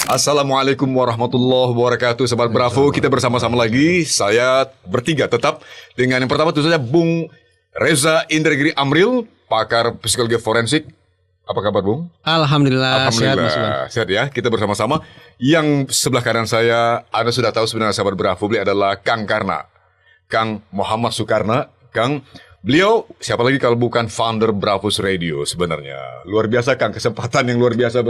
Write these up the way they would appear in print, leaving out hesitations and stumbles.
Assalamualaikum warahmatullahi wabarakatuh. Sobat Bravo, kita bersama-sama lagi. Saya bertiga tetap dengan yang pertama tentu saja Bung Reza Indragiri Amril, pakar psikologi forensik. Apa kabar, Bung? Alhamdulillah. Sehat, Mas Bang. Sehat ya. Kita bersama-sama. Yang sebelah kanan saya, Anda sudah tahu sebenarnya sahabat Bravo, beliau adalah Kang Karna, Kang Muhammad Soekarno. Kang, beliau siapa lagi kalau bukan founder Bravos Radio sebenarnya. Luar biasa, Kang, kesempatan yang luar biasa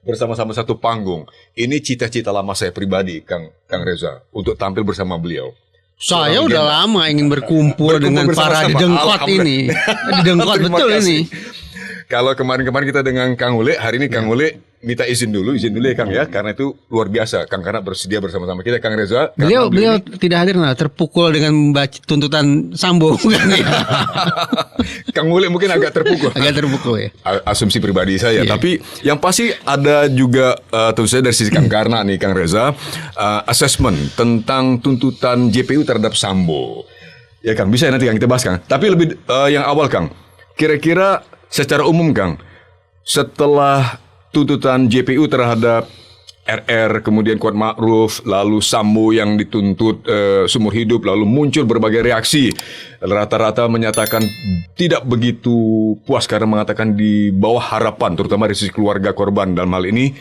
bersama-sama satu panggung. Ini cita-cita lama saya pribadi, Kang Reza, untuk tampil bersama beliau. Saya udah lama ingin berkumpul dengan para dedengkot ini. Dedengkot betul ini. Kalau kemarin-kemarin kita dengan Kang Ule, hari ini Kang Ule minta izin dulu ya Kang ya, karena itu luar biasa. Kang karena bersedia bersama-sama kita, Kang Reza. Beliau tidak hadir, terpukul dengan tuntutan Sambo. Kang Ule mungkin agak terpukul. Agak terpukul ya. Asumsi pribadi saya, tapi yang pasti ada juga tentu saja dari sisi Kang Karna nih, Kang Reza, assessment tentang tuntutan JPU terhadap Sambo. Ya Kang, bisa nanti Kang kita bahas Kang. Tapi lebih yang awal Kang, kira-kira secara umum Kang, setelah tuntutan JPU terhadap RR, kemudian Kuat Ma'ruf, lalu Sambo yang dituntut seumur hidup, lalu muncul berbagai reaksi. Rata-rata menyatakan tidak begitu puas karena mengatakan di bawah harapan, terutama dari sisi keluarga korban dalam hal ini.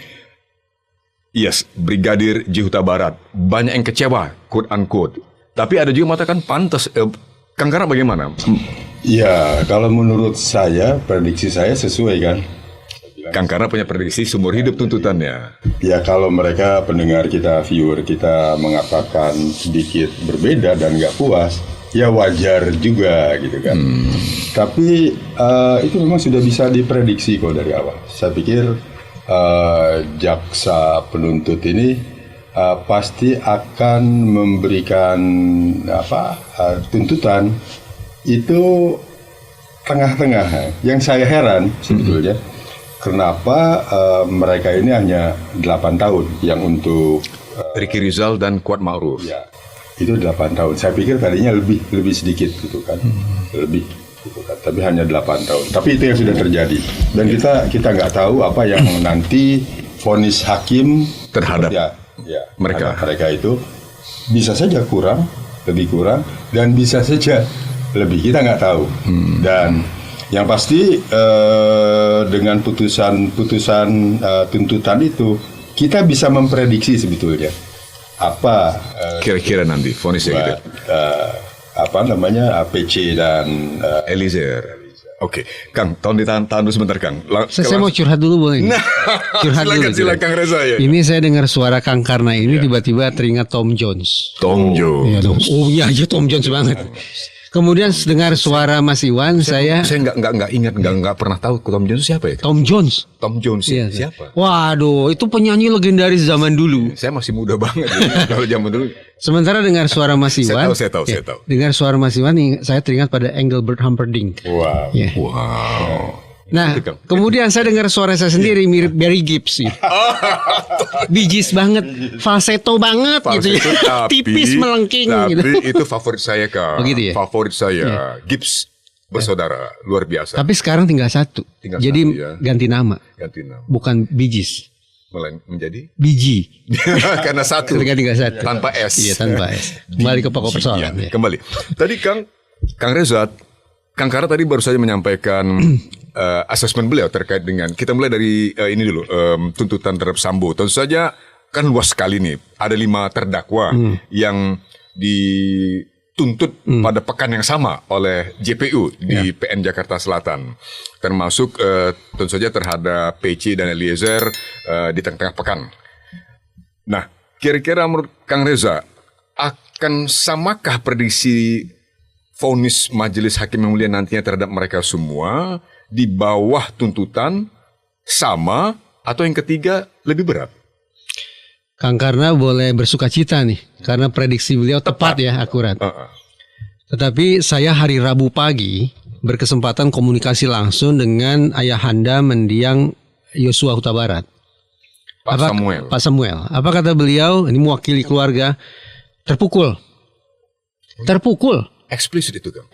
Yes, Brigadir J Huta Barat. Banyak yang kecewa, quote unquote. Tapi ada juga mengatakan pantas. Kang Karna bagaimana? Ya, kalau menurut saya, prediksi saya sesuai kan. Kang Karna punya prediksi seumur hidup tuntutannya. Ya, kalau mereka pendengar kita, viewer kita mengatakan sedikit berbeda dan nggak puas, ya wajar juga gitu kan. Tapi itu memang sudah bisa diprediksi kok dari awal. Saya pikir jaksa penuntut ini pasti akan memberikan tuntutan itu tengah-tengah. Yang saya heran sebetulnya, kenapa mereka ini hanya 8 tahun yang untuk Ricky Rizal dan Kuat Ma'ruf. Ya, itu 8 tahun. Saya pikir tadinya lebih sedikit gitu kan. Lebih gitu kan. Tapi hanya 8 tahun. Tapi itu yang sudah terjadi. Dan kita nggak tahu apa yang nanti vonis hakim terhadap mereka itu bisa saja lebih kurang, dan bisa saja lebih, kita nggak tahu. Dan yang pasti dengan putusan tuntutan itu kita bisa memprediksi sebetulnya apa kira-kira nanti vonisnya gitu. PC dan Eliezer. Oke, Kang, tahan dulu sebentar, Kang. Saya mau curhat dulu boleh? Curhat dulu. Silakan Kang Reza ya. Ini saya dengar suara Kang Karna ini tiba-tiba teringat Tom Jones. Tom Jones. Oh iya aja Tom Jones banget. Kemudian dengar suara Mas Iwan, saya nggak ingat, nggak pernah tahu Tom Jones siapa ya? Tom Jones. Tom Jones iya, siapa? Waduh, itu penyanyi legendaris zaman dulu. Saya masih muda banget kalau zaman dulu. Sementara dengar suara Mas Iwan, saya tahu. Dengar suara Mas Iwan, saya teringat pada Engelbert Humperdinck. Wow. Yeah. Wow. Nah, kemudian saya dengar suara saya sendiri mirip Barry Gibbs sih. Bijis banget, falsetto banget gitu ya. Tipis melengking gitu. Tapi itu favorit saya, Kang. Begitu ya? Favorit saya, Gibbs bersaudara, luar biasa. Tapi sekarang tinggal satu. Jadi ganti nama. Bukan Bijis. Menjadi Biji. Karena satu. Tinggal satu. Tanpa S. Iya, tanpa S. Kembali ke pokok persoalan. Ya. Kembali. Tadi Kang Reza, Kang Karna tadi baru saja menyampaikan asesmen beliau terkait dengan, kita mulai dari ini dulu, tuntutan terhadap Sambo. Tentu saja kan luas sekali nih. Ada 5 terdakwa yang dituntut pada pekan yang sama oleh JPU di PN Jakarta Selatan. Termasuk tentu saja terhadap PC dan Eliezer di tengah-tengah pekan. Nah, kira-kira menurut Kang Reza, akan samakah prediksi vonis Majelis Hakim yang Mulia nantinya terhadap mereka semua di bawah tuntutan sama, atau yang ketiga lebih berat? Kang Karna boleh bersukacita nih, karena prediksi beliau tepat ya, akurat. Tetapi saya hari Rabu pagi berkesempatan komunikasi langsung dengan ayahanda mendiang Yosua Huta Barat, Pak Samuel. Apa kata beliau? Ini mewakili keluarga. Terpukul. Eksplisit itu, Kang.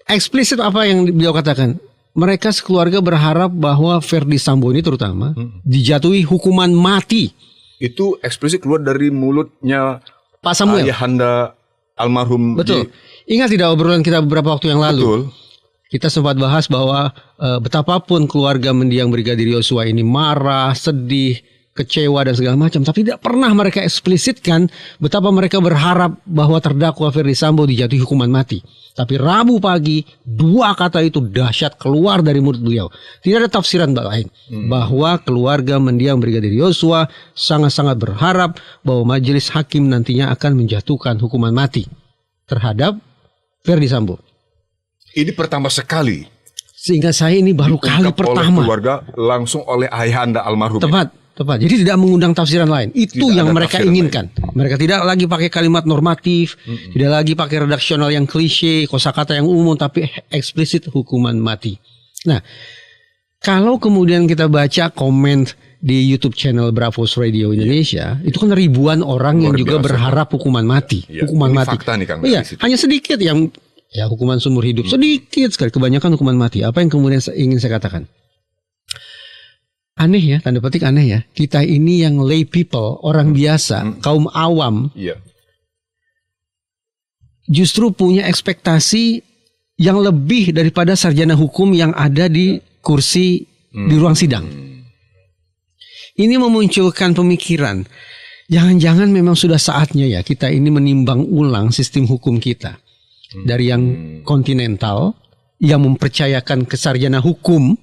Eksplisit apa yang beliau katakan? mereka sekeluarga berharap bahwa Verdi Sambo ini terutama dijatuhi hukuman mati. Itu eksplisit keluar dari mulutnya Pak Samuel. ayahanda almarhum. Betul. Ingat tidak obrolan kita beberapa waktu yang lalu? Betul. Kita sempat bahas bahwa betapapun keluarga mendiang Brigadir Yosua ini marah, sedih, kecewa dan segala macam, tapi tidak pernah mereka eksplisitkan betapa mereka berharap bahwa terdakwa Verdi Sambo dijatuhi hukuman mati. Tapi Rabu pagi 2 kata itu dahsyat keluar dari mulut beliau. Tidak ada tafsiran lain bahwa keluarga mendiang Brigadir Yosua sangat-sangat berharap bahwa majelis hakim nantinya akan menjatuhkan hukuman mati terhadap Verdi Sambo. Ini pertama sekali. Sehingga saya ini baru kali Diungkap pertama. oleh keluarga langsung oleh ayahanda almarhum. Tepat. Jadi tidak mengundang tafsiran lain. Itu Tidak yang ada mereka tafsiran inginkan. Mereka tidak lagi pakai kalimat normatif, tidak lagi pakai redaksional yang klise, kosakata yang umum, tapi eksplisit hukuman mati. Nah, kalau kemudian kita baca komen di YouTube channel Bravos Radio Indonesia, itu kan ribuan orang yang Luar juga biasa, berharap hukuman mati. Iya, Hukuman ini mati. fakta nih, Kang, Iya, dari situ. hanya sedikit yang ya hukuman seumur hidup. Sedikit sekali, kebanyakan hukuman mati. Apa yang kemudian ingin saya katakan? Aneh ya, tanda petik aneh ya. Kita ini yang lay people, orang biasa, kaum awam, Iya. justru punya ekspektasi yang lebih daripada sarjana hukum yang ada di kursi di ruang sidang. Ini memunculkan pemikiran, jangan-jangan memang sudah saatnya ya kita ini menimbang ulang sistem hukum kita. Dari yang kontinental, yang mempercayakan kesarjana hukum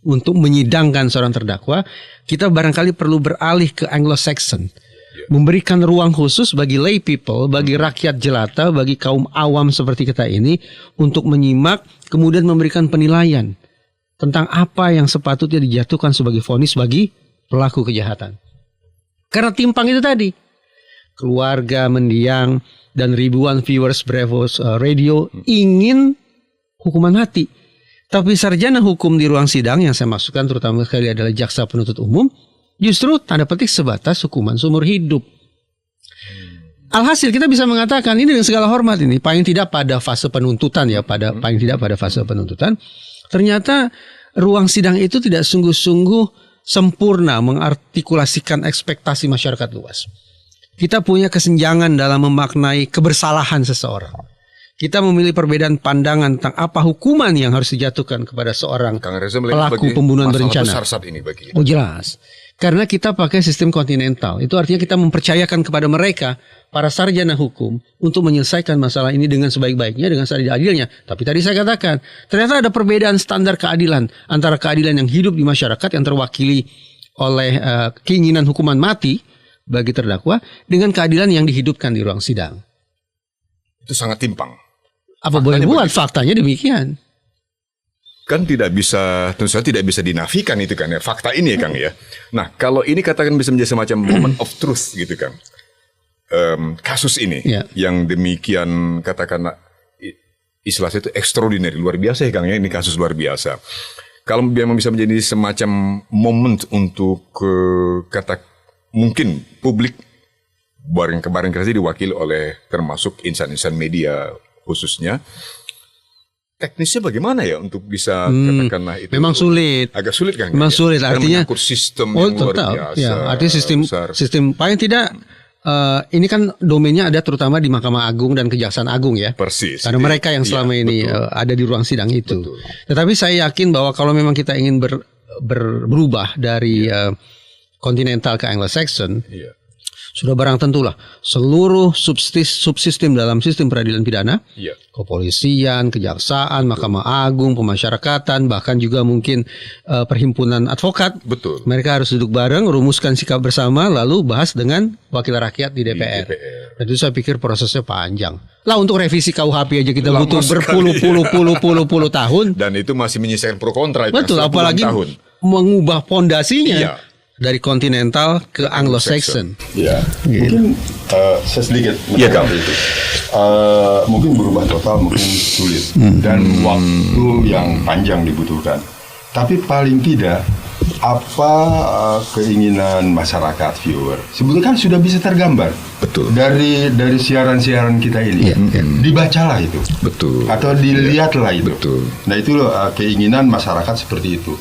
untuk menyidangkan seorang terdakwa, kita barangkali perlu beralih ke Anglo-Saxon. Memberikan ruang khusus bagi lay people, bagi rakyat jelata, bagi kaum awam seperti kita ini untuk menyimak, kemudian memberikan penilaian tentang apa yang sepatutnya dijatuhkan sebagai vonis bagi pelaku kejahatan. Karena timpang itu tadi. Keluarga mendiang dan ribuan viewers Bravos Radio ingin hukuman mati. Tapi sarjana hukum di ruang sidang yang saya maksudkan terutama sekali adalah jaksa penuntut umum, justru tanda petik sebatas hukuman seumur hidup. Alhasil kita bisa mengatakan ini dengan segala hormat ini, paling tidak pada fase penuntutan ya, paling tidak pada fase penuntutan, ternyata ruang sidang itu tidak sungguh-sungguh sempurna mengartikulasikan ekspektasi masyarakat luas. Kita punya kesenjangan dalam memaknai kebersalahan seseorang. Kita memilih perbedaan pandangan tentang apa hukuman yang harus dijatuhkan kepada seorang Kang Reza melihat pelaku pembunuhan masalah berencana. besar saat ini bagi kita. Oh jelas. Karena kita pakai sistem kontinental. Itu artinya kita mempercayakan kepada mereka, para sarjana hukum, untuk menyelesaikan masalah ini dengan sebaik-baiknya, dengan seadil-adilnya. Tapi tadi saya katakan, ternyata ada perbedaan standar keadilan antara keadilan yang hidup di masyarakat yang terwakili oleh keinginan hukuman mati bagi terdakwa dengan keadilan yang dihidupkan di ruang sidang. Itu sangat timpang. Apa boleh buat? Faktanya demikian. Kan tidak bisa, tentu saja tidak bisa dinafikan itu kan ya. Fakta ini ya Kang ya. Nah kalau ini katakan bisa menjadi semacam moment of truth gitu Kang. Kasus ini yang demikian katakanlah istilahnya itu extraordinary, luar biasa ya Kang ya. Ini kasus luar biasa. Kalau memang bisa menjadi semacam moment untuk mungkin publik bareng diwakili oleh termasuk insan-insan media khususnya, teknisnya bagaimana ya untuk bisa katakanlah itu memang sulit, agak sulit kan? Memang sulit, artinya menyangkut sistem yang luar biasa. Ya, artinya sistem paling tidak ini kan domainnya ada terutama di Mahkamah Agung dan Kejaksaan Agung ya. Persis. Karena mereka yang selama ini ada di ruang sidang itu. Betul. Tetapi saya yakin bahwa kalau memang kita ingin berubah dari kontinental ke Anglo-Saxon, sudah barang tentulah seluruh subsistem dalam sistem peradilan pidana, kepolisian, kejaksaan, Mahkamah Agung, pemasyarakatan, bahkan juga mungkin perhimpunan advokat. Betul. Mereka harus duduk bareng, rumuskan sikap bersama, lalu bahas dengan wakil rakyat di DPR. Dan itu saya pikir prosesnya panjang. Lah untuk revisi KUHP aja kita butuh berpuluh-puluh tahun. Dan itu masih menyisakan pro kontra. Betul, apalagi mengubah pondasinya. Dari kontinental ke Anglo-Saxon. Ya, mungkin saya sedikit menanggapi itu. Mungkin berubah total mungkin sulit dan waktu yang panjang dibutuhkan. Tapi paling tidak apa keinginan masyarakat viewer sebetulnya kan sudah bisa tergambar. Betul. Dari siaran-siaran kita ini. Dibacalah itu. Betul. Atau dilihatlah itu. Betul. Nah, itu keinginan masyarakat seperti itu.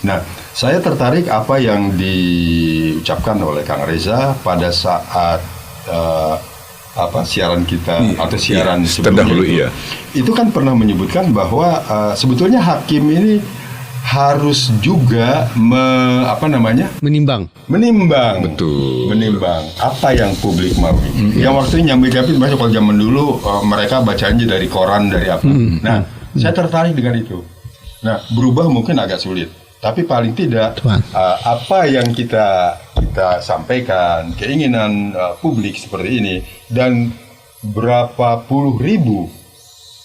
Nah, saya tertarik apa yang diucapkan oleh Kang Reza pada saat siaran kita atau siaran sebelumnya terdahulu, itu. iya. Itu kan pernah menyebutkan bahwa sebetulnya hakim ini harus juga Menimbang. Betul. Menimbang apa yang publik mau. Yang waktu nyambi kapit masuk kalau zaman dulu mereka bacanya dari koran dari apa. Nah, saya tertarik dengan itu. Nah, berubah mungkin agak sulit, tapi paling tidak apa yang kita sampaikan, keinginan publik seperti ini, dan berapa puluh ribu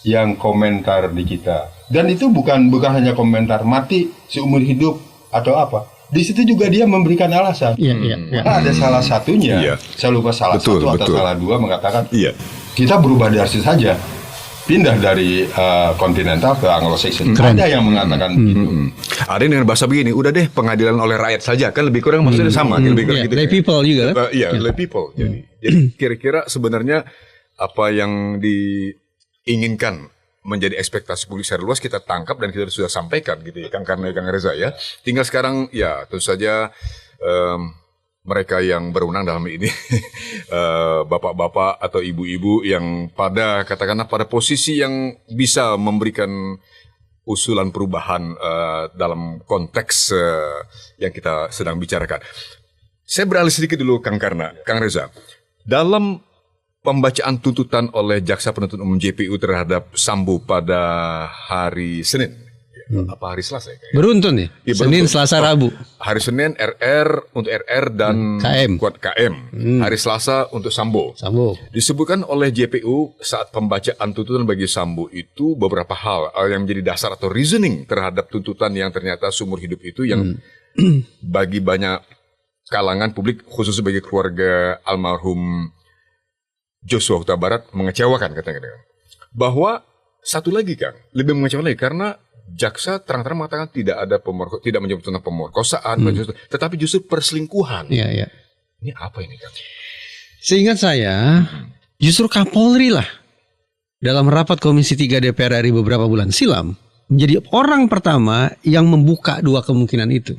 yang komentar di kita. Dan itu bukan hanya komentar mati seumur hidup atau apa. Di situ juga dia memberikan alasan. Ada salah satunya, saya lupa salah satu atau salah dua mengatakan, kita berubah dari situ saja, pindah dari kontinental ke Anglo-Saxon. Ada yang mengatakan begitu. Ada yang dengan bahasa begini, udah deh pengadilan oleh rakyat saja, kan lebih kurang maksudnya sama. Lebih kurang gitu. Lay people juga kan? Lay people. Jadi kira-kira sebenarnya apa yang diinginkan menjadi ekspektasi publik secara luas kita tangkap dan kita sudah sampaikan gitu ya, Kang Reza ya. Tinggal sekarang ya tentu saja mereka yang berwenang dalam ini bapak-bapak atau ibu-ibu yang katakanlah pada posisi yang bisa memberikan usulan perubahan dalam konteks yang kita sedang bicarakan. Saya beralih sedikit dulu Kang Reza. Dalam pembacaan tuntutan oleh Jaksa Penuntut Umum JPU terhadap Sambo pada hari Senin. Apa hari Selasa ya? Beruntun ya? Senin, Selasa, Rabu. Hari Senin untuk RR dan KM. Hari Selasa untuk Sambo. Disebutkan oleh JPU saat pembacaan tuntutan bagi Sambo itu beberapa hal yang menjadi dasar atau reasoning terhadap tuntutan yang ternyata seumur hidup itu yang bagi banyak kalangan publik khususnya bagi keluarga almarhum Joshua Huta Barat mengecewakan katanya. Bahwa satu lagi Kang, lebih mengecewakan lagi karena jaksa terang-terang mengatakan tidak menyebut tentang pemerkosaan, tetapi justru perselingkuhan. Ini apa ini Kang? Seingat saya, justru Kapolri lah dalam rapat Komisi 3 DPR RI beberapa bulan silam menjadi orang pertama yang membuka dua kemungkinan itu.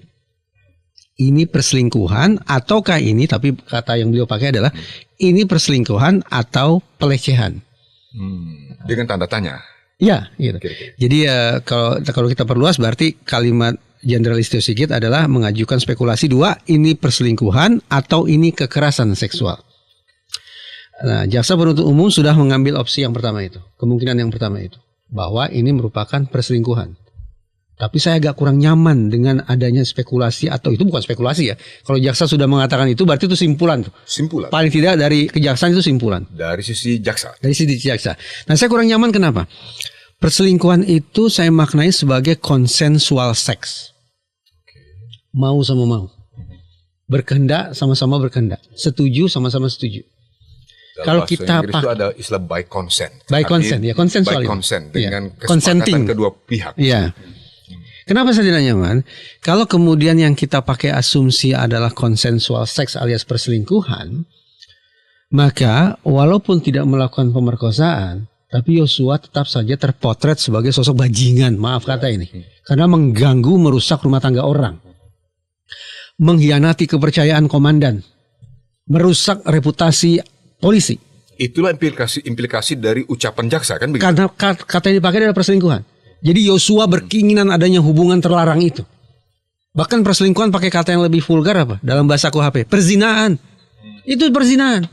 Ini perselingkuhan ataukah ini, tapi kata yang beliau pakai adalah ini perselingkuhan atau pelecehan. Dengan tanda tanya. Ya, gitu. Jadi kalau kita perluas berarti kalimat Jenderal Listio Sigit adalah mengajukan spekulasi dua, ini perselingkuhan atau ini kekerasan seksual. Nah, Jaksa Penuntut Umum sudah mengambil opsi yang pertama itu, kemungkinan yang pertama itu, bahwa ini merupakan perselingkuhan. Tapi saya agak kurang nyaman dengan adanya spekulasi, atau itu bukan spekulasi ya. Kalau jaksa sudah mengatakan itu berarti itu simpulan. Paling tidak dari kejaksaan itu simpulan. Dari sisi jaksa. Nah, saya kurang nyaman kenapa? Perselingkuhan itu saya maknai sebagai konsensual seks. Mau sama mau. Berkehendak sama-sama berkehendak. Setuju sama-sama setuju. Kalau kita Inggris itu ada istilah by consent. By consent, ya konsensual. By consent dengan kesepakatan kedua pihak. Iya. Kenapa saya tidak nyaman? Kalau kemudian yang kita pakai asumsi adalah konsensual seks alias perselingkuhan, maka walaupun tidak melakukan pemerkosaan, tapi Yosua tetap saja terpotret sebagai sosok bajingan, maaf kata ini. Karena mengganggu, merusak rumah tangga orang. Mengkhianati kepercayaan komandan. Merusak reputasi polisi. Itulah implikasi dari ucapan jaksa kan begitu? Karena kata yang dipakai adalah perselingkuhan. Jadi Yosua berkeinginan adanya hubungan terlarang itu. Bahkan perselingkuhan pakai kata yang lebih vulgar apa? Dalam bahasa KUHP, perzinahan. Itu perzinahan.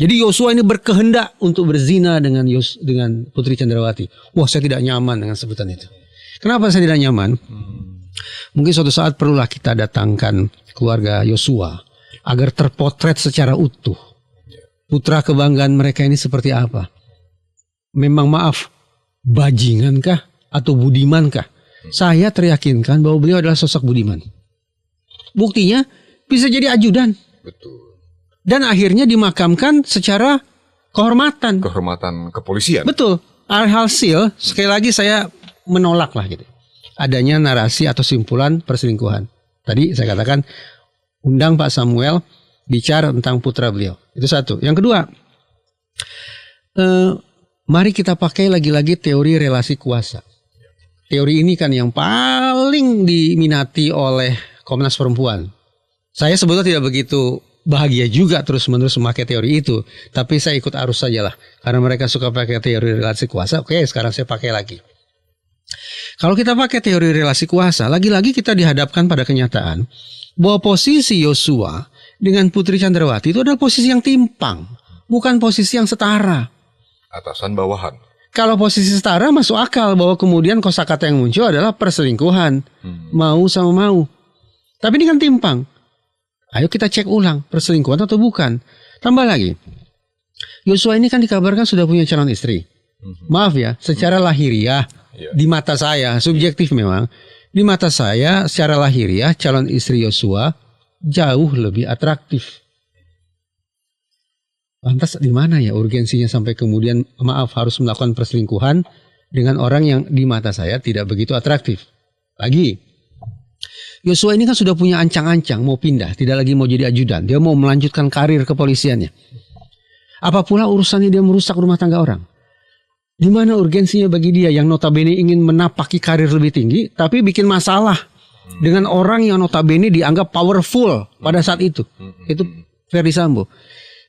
Jadi Yosua ini berkehendak untuk berzina dengan Putri Chandrawati. Wah, saya tidak nyaman dengan sebutan itu. Kenapa saya tidak nyaman? Mungkin suatu saat perlulah kita datangkan keluarga Yosua agar terpotret secara utuh. Putra kebanggaan mereka ini seperti apa? Memang maaf, bajingankah atau budimankah? Saya teryakinkan bahwa beliau adalah sosok budiman. Buktinya bisa jadi ajudan. Betul. Dan akhirnya dimakamkan secara kehormatan. Kehormatan kepolisian. Betul. Alhasil sekali lagi saya menolak lah gitu. Adanya narasi atau simpulan perselingkuhan. Tadi saya katakan undang Pak Samuel bicara tentang putra beliau. Itu satu. Yang kedua, mari kita pakai lagi-lagi teori relasi kuasa. Teori ini kan yang paling diminati oleh Komnas Perempuan. Saya sebetulnya tidak begitu bahagia juga terus-menerus memakai teori itu. Tapi saya ikut arus saja lah. Karena mereka suka pakai teori relasi kuasa. Oke, sekarang saya pakai lagi. Kalau kita pakai teori relasi kuasa, lagi-lagi kita dihadapkan pada kenyataan bahwa posisi Yosua dengan Putri Chandrawati itu adalah posisi yang timpang. Bukan posisi yang setara. Atasan bawahan. Kalau posisi setara masuk akal bahwa kemudian kosakata yang muncul adalah perselingkuhan. Mau sama mau. Tapi ini kan timpang. Ayo kita cek ulang perselingkuhan atau bukan. Tambah lagi. Yosua ini kan dikabarkan sudah punya calon istri. Maaf ya, secara lahiriah di mata saya, subjektif memang. Di mata saya secara lahiriah calon istri Yosua jauh lebih atraktif. Lantas di mana ya urgensinya sampai kemudian harus melakukan perselingkuhan dengan orang yang di mata saya tidak begitu atraktif. Lagi, Yosua ini kan sudah punya ancang-ancang mau pindah, tidak lagi mau jadi ajudan. Dia mau melanjutkan karir kepolisiannya. Apa pula urusannya dia merusak rumah tangga orang? Di mana urgensinya bagi dia yang notabene ingin menapaki karir lebih tinggi, tapi bikin masalah dengan orang yang notabene dianggap powerful pada saat itu. Itu Ferdy Sambo.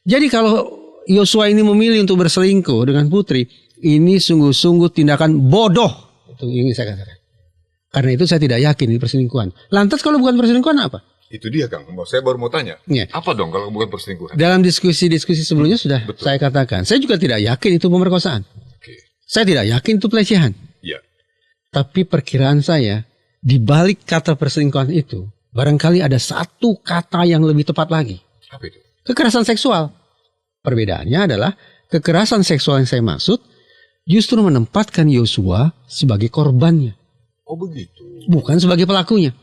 Jadi kalau Yosua ini memilih untuk berselingkuh dengan Putri, ini sungguh-sungguh tindakan bodoh. Itu ingin saya katakan. Karena itu saya tidak yakin ini perselingkuhan. Lantas kalau bukan perselingkuhan apa? Itu dia Kang. Saya baru mau tanya. Ya. Apa dong kalau bukan perselingkuhan? Dalam diskusi-diskusi sebelumnya sudah saya katakan. Saya juga tidak yakin itu pemerkosaan. Saya tidak yakin itu pelecehan. Ya. Tapi perkiraan saya, di balik kata perselingkuhan itu, barangkali ada satu kata yang lebih tepat lagi. Apa itu? Kekerasan seksual. Perbedaannya adalah kekerasan seksual yang saya maksud justru menempatkan Yosua sebagai korbannya. Oh begitu. Bukan sebagai pelakunya.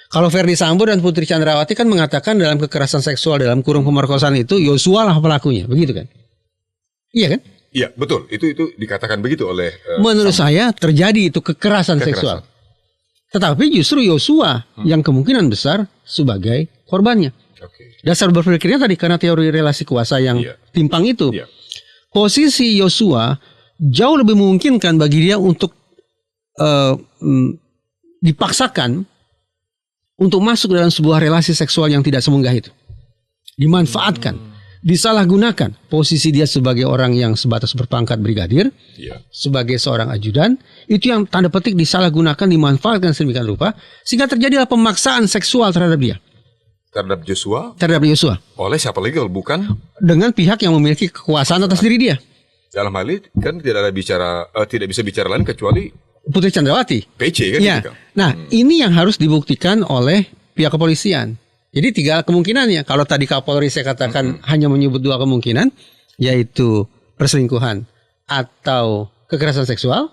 Kalau Ferdy Sambo dan Putri Chandrawati kan mengatakan dalam kekerasan seksual dalam kurung pemerkosaan itu Yosua lah pelakunya. Begitu kan? Iya kan? Iya betul. Itu dikatakan begitu oleh menurut saya terjadi itu kekerasan seksual. Tetapi justru Yosua yang kemungkinan besar sebagai korbannya. Dasar berpikirnya tadi karena teori relasi kuasa yang timpang itu. Posisi Yosua jauh lebih memungkinkan bagi dia untuk dipaksakan untuk masuk dalam sebuah relasi seksual yang tidak semunggah itu. Dimanfaatkan, disalahgunakan posisi dia sebagai orang yang sebatas berpangkat brigadir, sebagai seorang ajudan, itu yang tanda petik disalahgunakan, dimanfaatkan sedemikian rupa sehingga terjadilah pemaksaan seksual terhadap dia. Terhadap Joshua? Terhadap Yosua. Oleh siapa lagi kalau bukan? Dengan pihak yang memiliki kekuasaan atas diri dia. Dalam hal ini kan tidak bisa bicara lain kecuali Putri Chandrawati. PC kan? Ya. Gitu, kan? Nah, ini yang harus dibuktikan oleh pihak kepolisian. Jadi 3 kemungkinannya. Kalau tadi Kapolri saya katakan hanya menyebut 2 kemungkinan, yaitu perselingkuhan atau kekerasan seksual,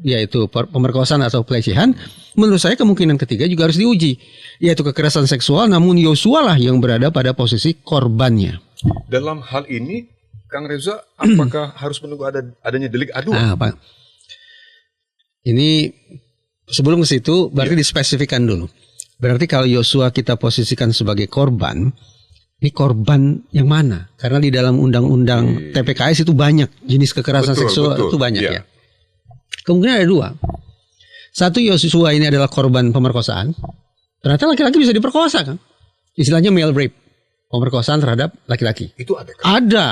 yaitu pemerkosaan atau pelecehan. Menurut saya kemungkinan ketiga juga harus diuji, yaitu kekerasan seksual, namun Yosua lah yang berada pada posisi korbannya. Dalam hal ini, Kang Reza, apakah harus menunggu adanya delik aduan? Pak. Ini sebelum ke situ, berarti dispesifikan dulu. Berarti kalau Yosua kita posisikan sebagai korban, ini korban yang mana? Karena di dalam undang-undang TPKS itu banyak jenis kekerasan seksual itu banyak ya. Kemungkinan ada 2. Satu, Yosua ini adalah korban pemerkosaan. Ternyata laki-laki bisa diperkosa kan? Istilahnya male rape, pemerkosaan terhadap laki-laki. Itu ada kan? Ada.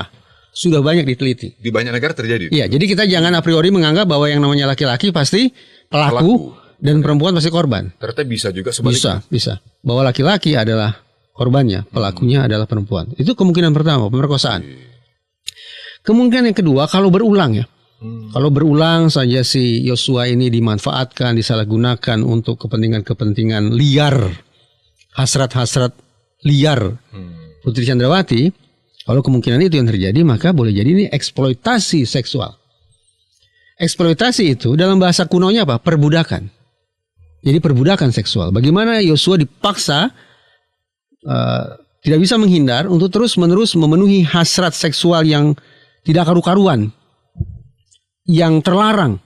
Sudah banyak diteliti. Di banyak negara terjadi. Iya, jadi kita jangan a priori menganggap bahwa yang namanya laki-laki pasti pelaku. Dan perempuan pasti korban. Ternyata bisa juga sebaliknya. Bisa. Bahwa laki-laki adalah korbannya, pelakunya adalah perempuan. Itu kemungkinan pertama, pemerkosaan. Kemungkinan yang kedua, kalau berulang ya. Kalau berulang saja si Yosua ini dimanfaatkan, disalahgunakan untuk kepentingan-kepentingan liar, hasrat-hasrat liar Putri Chandrawati, kalau kemungkinan itu yang terjadi, maka boleh jadi ini eksploitasi seksual. Eksploitasi itu dalam bahasa kunonya apa? Perbudakan. Jadi perbudakan seksual. Bagaimana Yosua dipaksa tidak bisa menghindar untuk terus-menerus memenuhi hasrat seksual yang tidak karu-karuan, yang terlarang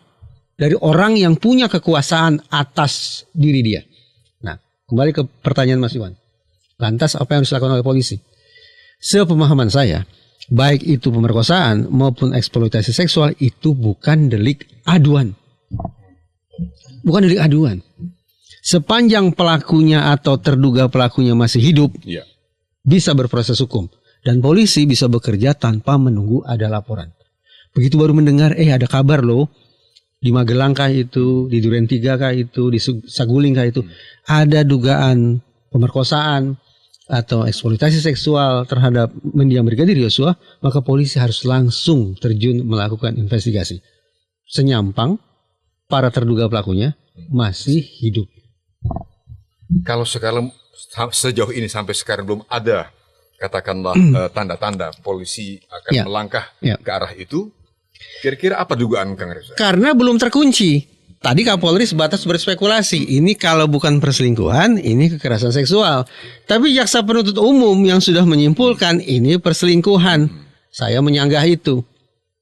dari orang yang punya kekuasaan atas diri dia. Nah, Kembali ke pertanyaan Mas Iwan. Lantas apa yang harus dilakukan oleh polisi? Sepemahaman saya, baik itu pemerkosaan maupun eksploitasi seksual itu bukan delik aduan. Bukan delik aduan. Sepanjang pelakunya atau terduga pelakunya masih hidup, Iya. bisa berproses hukum. Dan polisi bisa bekerja tanpa menunggu ada laporan. Begitu baru mendengar, ada kabar loh, di Magelang kah itu, di Duren 3 kah itu, di Saguling kah itu, ada dugaan pemerkosaan atau eksploitasi seksual terhadap mendiang Brigadir Yosua, maka polisi harus langsung terjun melakukan investigasi. Senyampang para terduga pelakunya masih hidup. Kalau sekarang sejauh ini sampai sekarang belum ada katakanlah tanda-tanda polisi akan Ya. melangkah Ya. ke arah itu, kira-kira apa dugaan Kang Reza? Karena belum terkunci. Tadi Kapolri sebatas berspekulasi. Ini kalau bukan perselingkuhan, ini kekerasan seksual. Tapi jaksa penuntut umum yang sudah menyimpulkan ini perselingkuhan. Saya menyanggah itu.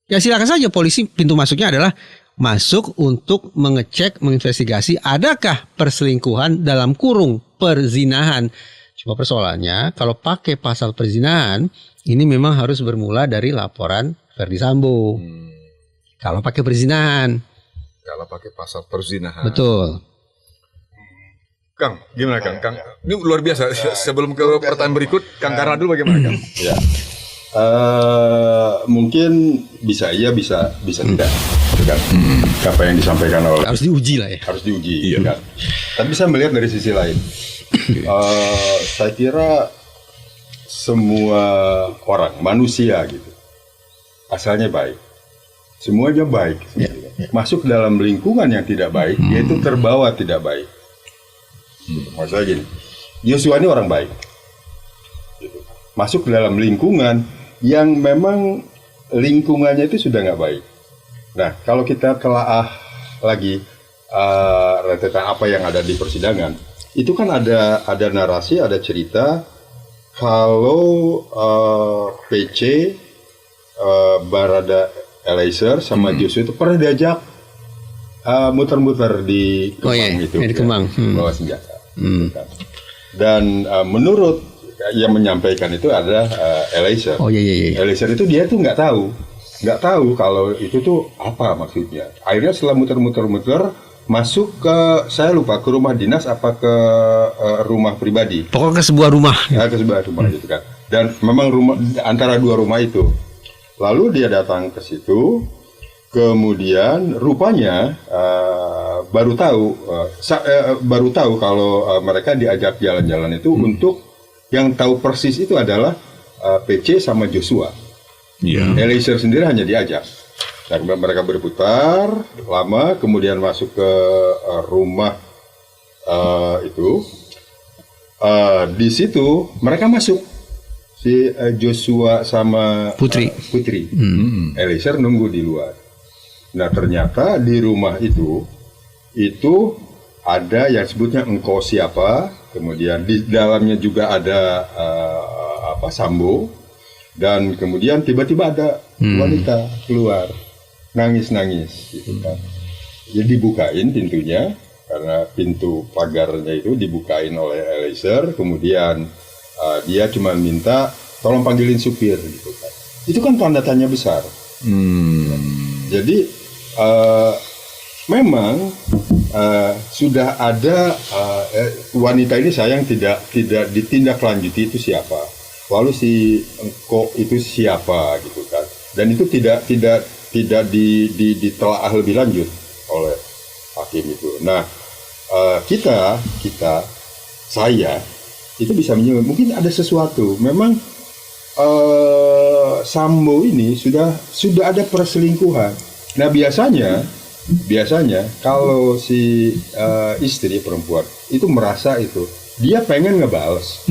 Ya silakan saja, polisi pintu masuknya adalah masuk untuk mengecek, menginvestigasi adakah perselingkuhan dalam kurung perzinahan. Cuma persoalannya kalau pakai pasal perzinahan, ini memang harus bermula dari laporan Verdi Sambo. Kalau pakai perzinahan. Kalau pakai pasal perzinahan. Betul. Kang, gimana Kang? Kang, ini luar biasa. Sebelum ke pertanyaan berikut, Kang Karna dulu bagaimana Kang? Ya. Mungkin bisa iya, bisa tidak. Gitu kan? Apa yang disampaikan oleh Harus diuji lah ya. harus diuji. Gitu kan? Tapi saya melihat dari sisi lain. Saya kira semua orang, manusia gitu, asalnya baik. Semuanya baik. Masuk dalam lingkungan yang tidak baik, yaitu terbawa tidak baik. Maksudnya gini, Yosua ini orang baik. Gitu. Masuk ke dalam lingkungan yang memang lingkungannya itu sudah nggak baik. Nah, kalau kita telaah lagi rentetan apa yang ada di persidangan, itu kan ada narasi, ada cerita kalau PC, Barada Eliezer sama Joshua itu pernah diajak muter-muter di Kemang itu, di Kemang. bawa senjata. Dan menurut yang menyampaikan itu ada Eliezer. Oh iya. Eliezer itu dia tuh nggak tahu kalau itu tuh apa maksudnya. Akhirnya setelah muter-muter masuk ke, saya lupa, ke rumah dinas apa ke rumah pribadi. Pokoknya ke sebuah rumah. Ke sebuah rumah gitu kan. Dan memang rumah antara dua rumah itu. Lalu dia datang ke situ, kemudian rupanya baru tahu kalau mereka diajak jalan-jalan itu untuk yang tahu persis itu adalah PC sama Joshua. Eliezer sendiri hanya diajak. Dan mereka berputar lama, kemudian masuk ke rumah itu. Di situ mereka masuk. Si Joshua sama Putri. Eliezer nunggu di luar. Nah ternyata di rumah itu ada yang sebutnya engkau siapa, kemudian di dalamnya juga ada Sambo, dan kemudian tiba-tiba ada wanita keluar nangis gitu kan. Jadi dibukain pintunya karena pintu pagarnya itu dibukain oleh Eliezer, kemudian dia cuma minta tolong panggilin supir gitu kan. Itu kan tanda tanya besar. Jadi memang sudah ada wanita ini sayang tidak ditindaklanjuti itu siapa. Lalu si engkau itu siapa gitu kan. Dan itu tidak ditelaah lebih lanjut oleh hakim itu. Nah, saya itu bisa menyebut mungkin ada sesuatu. Memang Sambo ini sudah ada perselingkuhan. Nah biasanya kalau si istri perempuan itu merasa itu dia pengen ngebales,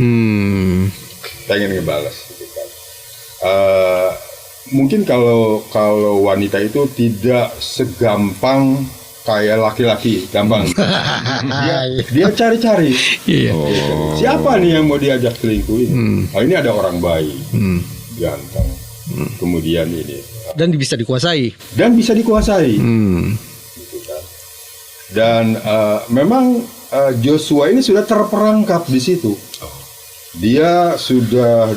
gitu kan. Mungkin kalau wanita itu tidak segampang kayak laki-laki, gampang. Dia cari-cari. Siapa nih yang mau diajak selingkuh ini? Oh, ini ada orang baik, ganteng. Kemudian ini. Dan bisa dikuasai. Gitu kan. Dan memang Joshua ini sudah terperangkap di situ. Dia sudah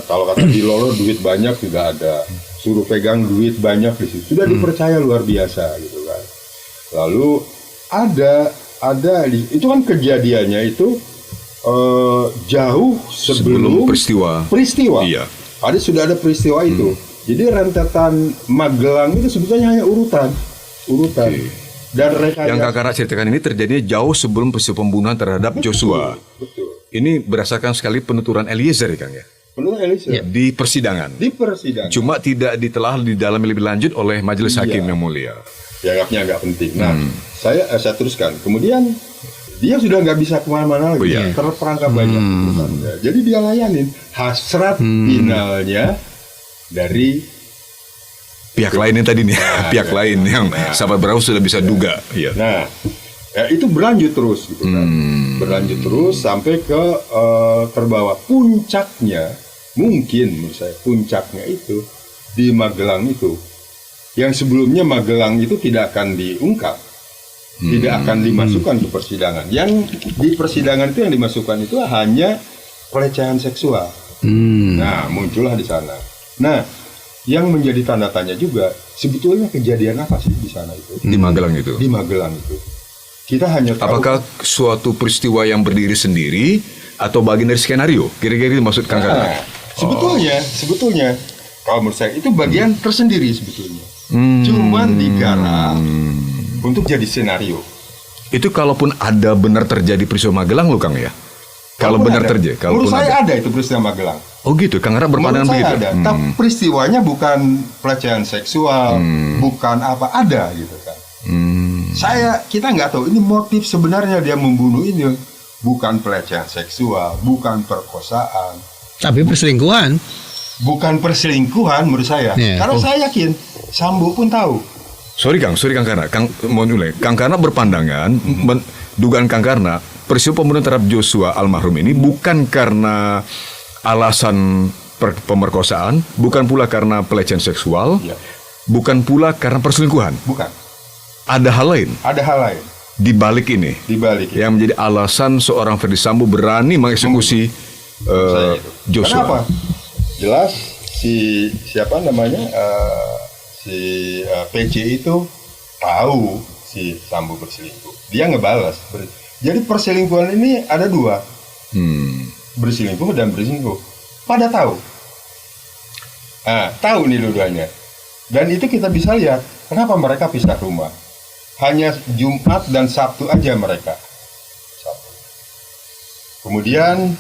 kalau kata dilolo duit banyak juga ada, suruh pegang duit banyak di situ, sudah dipercaya luar biasa gitu kan. Lalu ada itu kan kejadiannya itu jauh sebelum peristiwa. Iya. Sudah ada peristiwa itu. Jadi rentetan Magelang itu sebetulnya hanya urutan. Dan rekayasa yang Kang Karna ceritakan ini terjadi jauh sebelum peristiwa pembunuhan terhadap Joshua. Betul. Ini berdasarkan sekali penuturan Eliezer, Kang ya. Penuturan Eliezer. Di persidangan. Cuma tidak ditelah di dalam lebih lanjut oleh majelis hakim yang mulia. Dianggapnya agak penting. Nah, saya teruskan. Kemudian dia sudah nggak bisa kemana-mana lagi, terperangkap banyak. Jadi dia layanin hasrat finalnya dari pihak lain yang tadi nih, pihak lain yang sahabat Bravo sudah bisa duga. Iya. Nah, itu berlanjut terus gitu kan. Berlanjut terus sampai ke terbawa puncaknya, mungkin menurut saya puncaknya itu di Magelang itu. Yang sebelumnya Magelang itu tidak akan diungkap, tidak akan dimasukkan ke persidangan. Yang di persidangan itu yang dimasukkan itu hanya pelecehan seksual. Nah, muncullah di sana. Nah, yang menjadi tanda tanya juga sebetulnya kejadian apa sih di sana itu? Di Magelang itu. Di Magelang itu. Kita hanya tahu. Apakah suatu peristiwa yang berdiri sendiri atau bagian dari skenario? Kira-kira itu maksud Kang Karna? Sebetulnya kalau menurut saya itu bagian tersendiri sebetulnya. Cuman digarap untuk jadi skenario. Itu kalaupun ada benar terjadi peristiwa Magelang loh Kang ya? Kalau benar terjadi. Menurut saya ada itu peristiwa Magelang. Oh gitu, Kang Karna berpandangan begitu? Ada. Tapi peristiwanya bukan pelecehan seksual, bukan apa, ada gitu kan. Kita nggak tahu ini motif sebenarnya dia membunuh ini bukan pelecehan seksual, bukan perkosaan, tapi perselingkuhan. Bukan perselingkuhan menurut saya. Karena saya yakin Sambo pun tahu. Sorry Kang Karna, mau mulai. Kang Karna berpandangan, dugaan Kang Karna, peristiwa pembunuhan terhadap Joshua almarhum ini bukan karena alasan pemerkosaan, bukan pula karena pelecehan seksual, bukan pula karena perselingkuhan. Bukan. Ada hal lain. Di balik ini. Yang menjadi alasan seorang Ferdy Sambo berani mengeksekusi Joshua. Kenapa? Jelas si PC itu tahu si Sambo berselingkuh. Dia ngebalas. Jadi perselingkuhan ini ada dua. Berselingkuh dan berselingkuh. Pada tahu. Tahu nih dua-duanya. Dan itu kita bisa lihat kenapa mereka pisah rumah. Hanya Jumat dan Sabtu aja mereka. Kemudian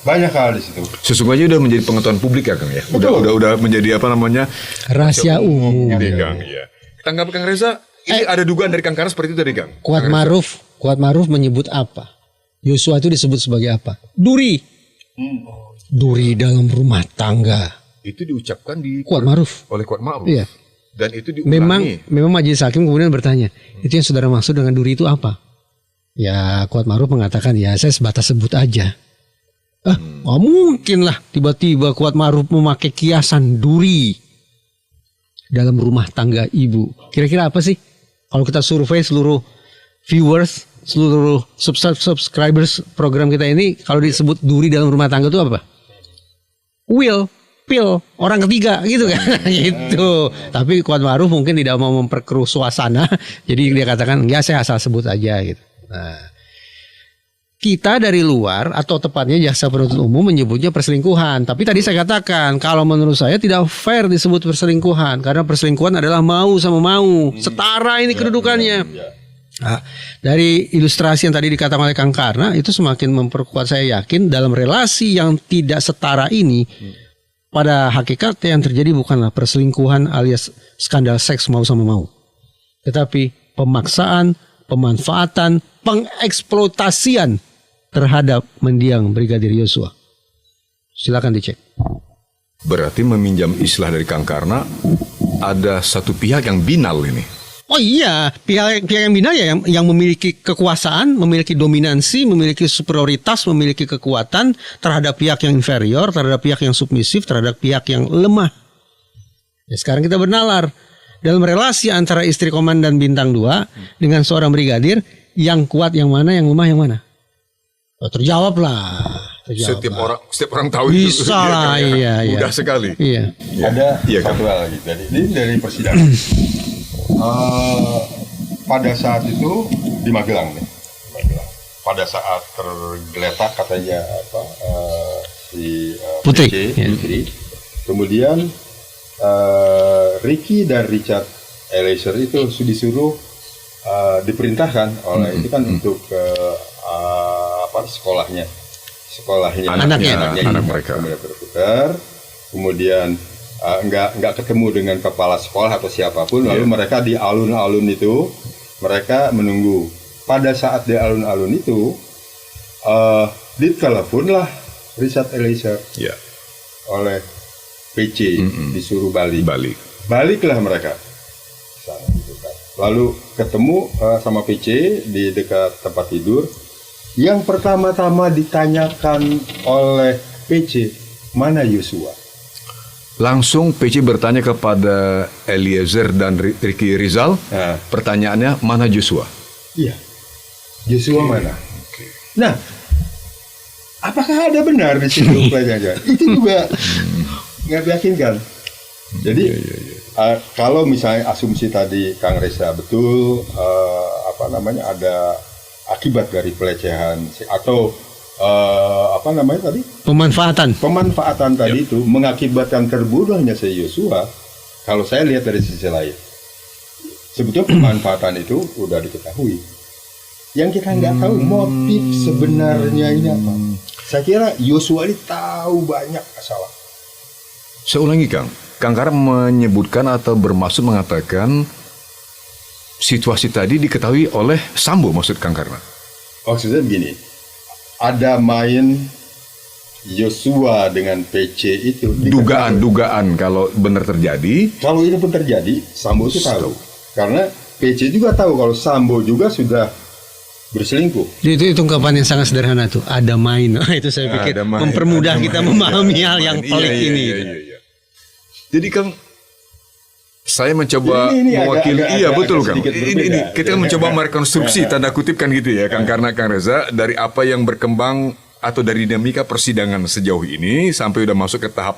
banyak hal di situ. Sesungguhnya udah menjadi pengetahuan publik ya Kang ya. Udah menjadi rahasia umum. Kang ya. Tanggapan Kang Reza, ini ada dugaan dari Kang Karna seperti itu tadi Kang. Kuat Maruf menyebut apa? Yosua itu disebut sebagai apa? Duri. Duri dalam rumah tangga. Itu diucapkan oleh Kuat Maruf. Iya. Dan itu diulangi. Memang majelis hakim kemudian bertanya, itu yang saudara maksud dengan duri itu apa? Ya Kuat Maruf mengatakan, ya saya sebatas sebut aja. Nggak mungkin lah tiba-tiba Kuat Maruf memakai kiasan duri dalam rumah tangga ibu. Kira-kira apa sih? Kalau kita survei seluruh viewers, seluruh subscribers program kita ini, kalau disebut duri dalam rumah tangga itu apa? Pil, orang ketiga gitu kan. Gitu. Tapi Kuat Maruf mungkin tidak mau memperkeruh suasana, jadi dia katakan, ya saya asal sebut aja gitu. Nah, kita dari luar atau tepatnya jaksa penuntut umum menyebutnya perselingkuhan. Tapi tadi saya katakan kalau menurut saya tidak fair disebut perselingkuhan, karena perselingkuhan adalah mau sama mau, setara ini kedudukannya. Nah, dari ilustrasi yang tadi dikatakan oleh Kang Karna itu semakin memperkuat saya yakin dalam relasi yang tidak setara ini, pada hakikatnya yang terjadi bukanlah perselingkuhan alias skandal seks mau sama mau, tetapi pemaksaan, pemanfaatan, pengeksploitasian terhadap mendiang Brigadir Yosua. Silakan dicek. Berarti meminjam istilah dari Kang Karna, ada satu pihak yang binal ini. Oh iya, pihak yang binal ya yang memiliki kekuasaan, memiliki dominansi, memiliki superioritas, memiliki kekuatan terhadap pihak yang inferior, terhadap pihak yang submisif, terhadap pihak yang lemah. Ya, sekarang kita bernalar. dalam relasi antara istri komandan bintang 2 dengan seorang brigadir, yang kuat yang mana, yang lemah yang mana? Oh, terjawab lah. Setiap orang tahu itu. Bisa lah, iya. Mudah sekali. Iya. Ada satu hal lagi dari persidangan. Pada saat itu di Magelang nih. Pada saat tergeletak katanya si Putri. Putri. Kemudian Ricky dan Richard Eliezer itu disuruh diperintahkan oleh itu kan untuk sekolahnya anaknya anak mereka berputar, kemudian nggak ketemu dengan kepala sekolah atau siapapun, lalu mereka di alun-alun itu mereka menunggu. Pada saat di alun-alun itu diteleponlah Richard Eliezer oleh PC, disuruh baliklah mereka sana, gitu kan. Lalu ketemu sama PC di dekat tempat tidur. Yang pertama-tama ditanyakan oleh PC, mana Yosua? Langsung PC bertanya kepada Eliezer dan Ricky Rizal. Pertanyaannya, mana Joshua? Iya, Joshua mana? Nah, apakah ada benar di situ pertanyaan? Itu juga nggak meyakinkan. Jadi kalau misalnya asumsi tadi Kang Reza betul, ada akibat dari pelecehan atau pemanfaatan tadi itu mengakibatkan terbunuhnya si Yosua. Kalau saya lihat dari sisi lain, sebetulnya pemanfaatan itu udah diketahui. Yang kita nggak tahu motif sebenarnya ini apa. Saya kira Yosua ini tahu banyak masalah. Saya ulangi, Kang Karam menyebutkan atau bermaksud mengatakan situasi tadi diketahui oleh Sambo, maksud Kang Karna? Maksudnya begini, ada main Yosua dengan PC itu. Dugaan kalau benar terjadi. Kalau ini pun terjadi, Sambo itu tahu. Karena PC juga tahu kalau Sambo juga sudah berselingkuh. Itu ungkapan yang sangat sederhana tuh. Ada main. Itu saya pikir mempermudah kita memahami hal yang pelik ini. Iya. Jadi Kang, saya mencoba mewakili, betul Kang. Ini kita mencoba merekonstruksi tanda kutip kan gitu ya, Kang, karena Kang Reza dari apa yang berkembang atau dari dinamika persidangan sejauh ini sampai udah masuk ke tahap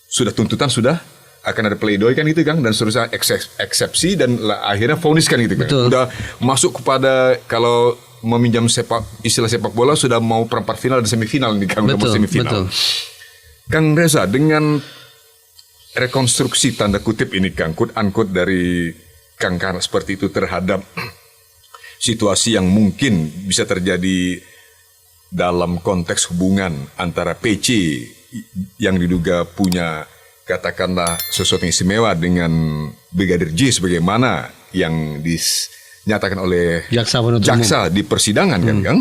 sudah tuntutan, sudah akan ada pledoi kan gitu Kang, dan seterusnya eksepsi dan akhirnya vonis kan gitu Kang. Udah masuk kepada, kalau meminjam istilah sepak bola, sudah mau perempat final dan semifinal nih Kang, udah mau semifinal. Kang Reza, dengan rekonstruksi tanda kutip ini Kang, quote unquote dari Kang Karna seperti itu terhadap situasi yang mungkin bisa terjadi dalam konteks hubungan antara PC yang diduga punya katakanlah sesuatu yang istimewa dengan Brigadir J sebagaimana yang dinyatakan oleh jaksa di persidangan kan Kang,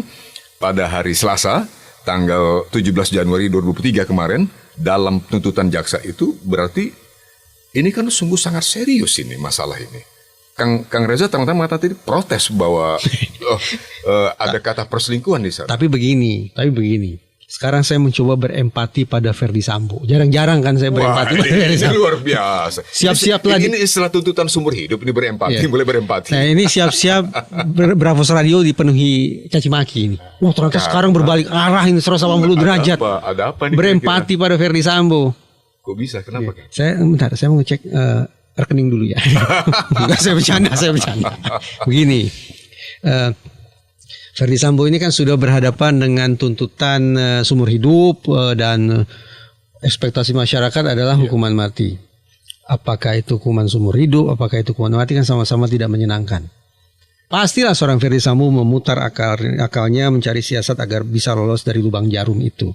pada hari Selasa tanggal 17 Januari 2023 kemarin. Dalam tuntutan jaksa itu berarti ini kan sungguh sangat serius ini masalah ini. Kang Reza ternyata mengatakan protes bahwa ada kata perselingkuhan di sana. Tapi begini. Sekarang saya mencoba berempati pada Ferdi Sambo. Jarang-jarang kan saya berempati pada Ferdi Sambo. Luar biasa. Siap-siap lagi. Ini istilah tuntutan sumber hidup, ini berempati, boleh berempati. Nah ini siap-siap Bravos Radio dipenuhi caci maki ini. Wah ternyata sekarang berbalik arah ini 180 derajat. Ada apa nih? Berempati pada Ferdi Sambo. Kok bisa? Kenapa? Saya mau ngecek rekening dulu ya. Enggak, saya bercanda. Begini. Ferdi Sambo ini kan sudah berhadapan dengan tuntutan seumur hidup dan ekspektasi masyarakat adalah hukuman mati. Apakah itu hukuman seumur hidup, apakah itu hukuman mati, kan sama-sama tidak menyenangkan. Pastilah seorang Ferdi Sambo memutar akalnya mencari siasat agar bisa lolos dari lubang jarum itu.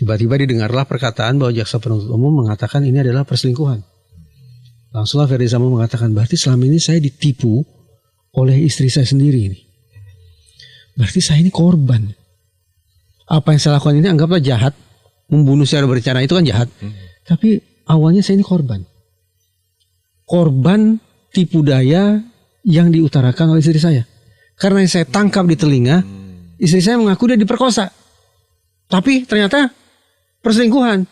Tiba-tiba didengarlah perkataan bahwa jaksa penuntut umum mengatakan ini adalah perselingkuhan. Langsunglah Ferdi Sambo mengatakan, berarti selama ini saya ditipu oleh istri saya sendiri ini. Berarti saya ini korban. Apa yang saya lakukan ini anggaplah jahat. Membunuh secara berencana itu kan jahat. Tapi awalnya saya ini korban. Korban tipu daya yang diutarakan oleh istri saya. Karena yang saya tangkap di telinga, istri saya mengaku dia diperkosa. Tapi ternyata perselingkuhan.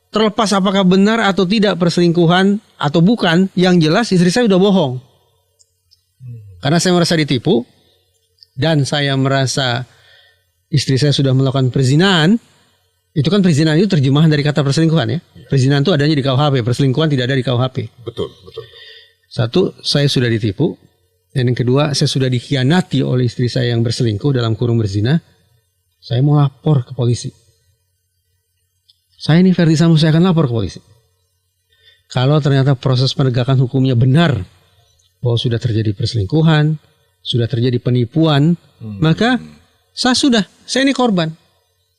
terlepas apakah benar atau tidak perselingkuhan atau bukan, yang jelas istri saya udah bohong. Karena saya merasa ditipu dan saya merasa istri saya sudah melakukan perzinahan. Itu kan perzinahan itu terjemahan dari kata perselingkuhan ya. Perzinahan itu adanya di KUHP, perselingkuhan tidak ada di KUHP. Betul, betul. Satu, saya sudah ditipu. Dan yang kedua, saya sudah dikhianati oleh istri saya yang berselingkuh dalam kurung berzina. Saya mau lapor ke polisi. Saya ini Ferdy Sambo, saya akan lapor ke polisi. Kalau ternyata proses penegakan hukumnya benar, bahwa sudah terjadi perselingkuhan, sudah terjadi penipuan, maka saya ini korban.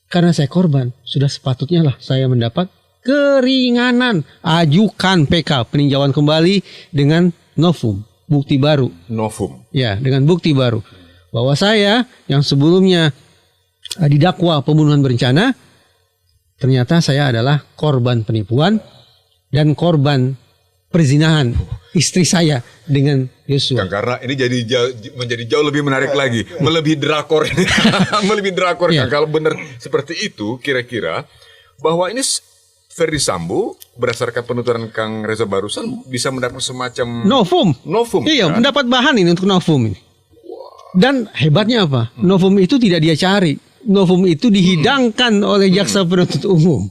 Karena saya korban, sudah sepatutnya lah saya mendapat keringanan. Ajukan PK, peninjauan kembali dengan novum, bukti baru. Novum. Ya, dengan bukti baru. Bahwa saya yang sebelumnya didakwa pembunuhan berencana, ternyata saya adalah korban penipuan dan korban perzinahan istri saya dengan Yosua. Karena ini menjadi jauh lebih menarik lagi, melebihi drakor ini. Melebihi drakor Iya. Kang. Kalau benar seperti itu, kira-kira bahwa ini Ferdy Sambo berdasarkan penuturan Kang Reza barusan bisa mendapat semacam novum. Iya, kan? mendapat bahan ini untuk novum ini. Dan hebatnya apa? Novum itu tidak dia cari. Novum itu dihidangkan oleh jaksa penuntut umum.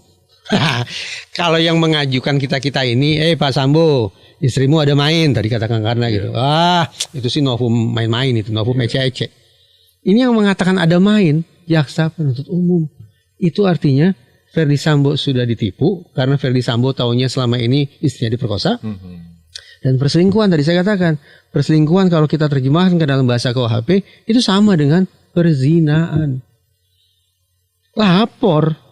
Kalau yang mengajukan kita ini, Pak Sambo, istrimu ada main tadi katakan karena gitu. Itu sih novum main-main itu, novum ece-ece. Ini yang mengatakan ada main, jaksa penuntut umum. Itu artinya Ferdy Sambo sudah ditipu karena Ferdy Sambo taunya selama ini istrinya diperkosa. Dan perselingkuhan tadi saya katakan, perselingkuhan kalau kita terjemahkan ke dalam bahasa KUHP itu sama dengan perzinaan. Lapor.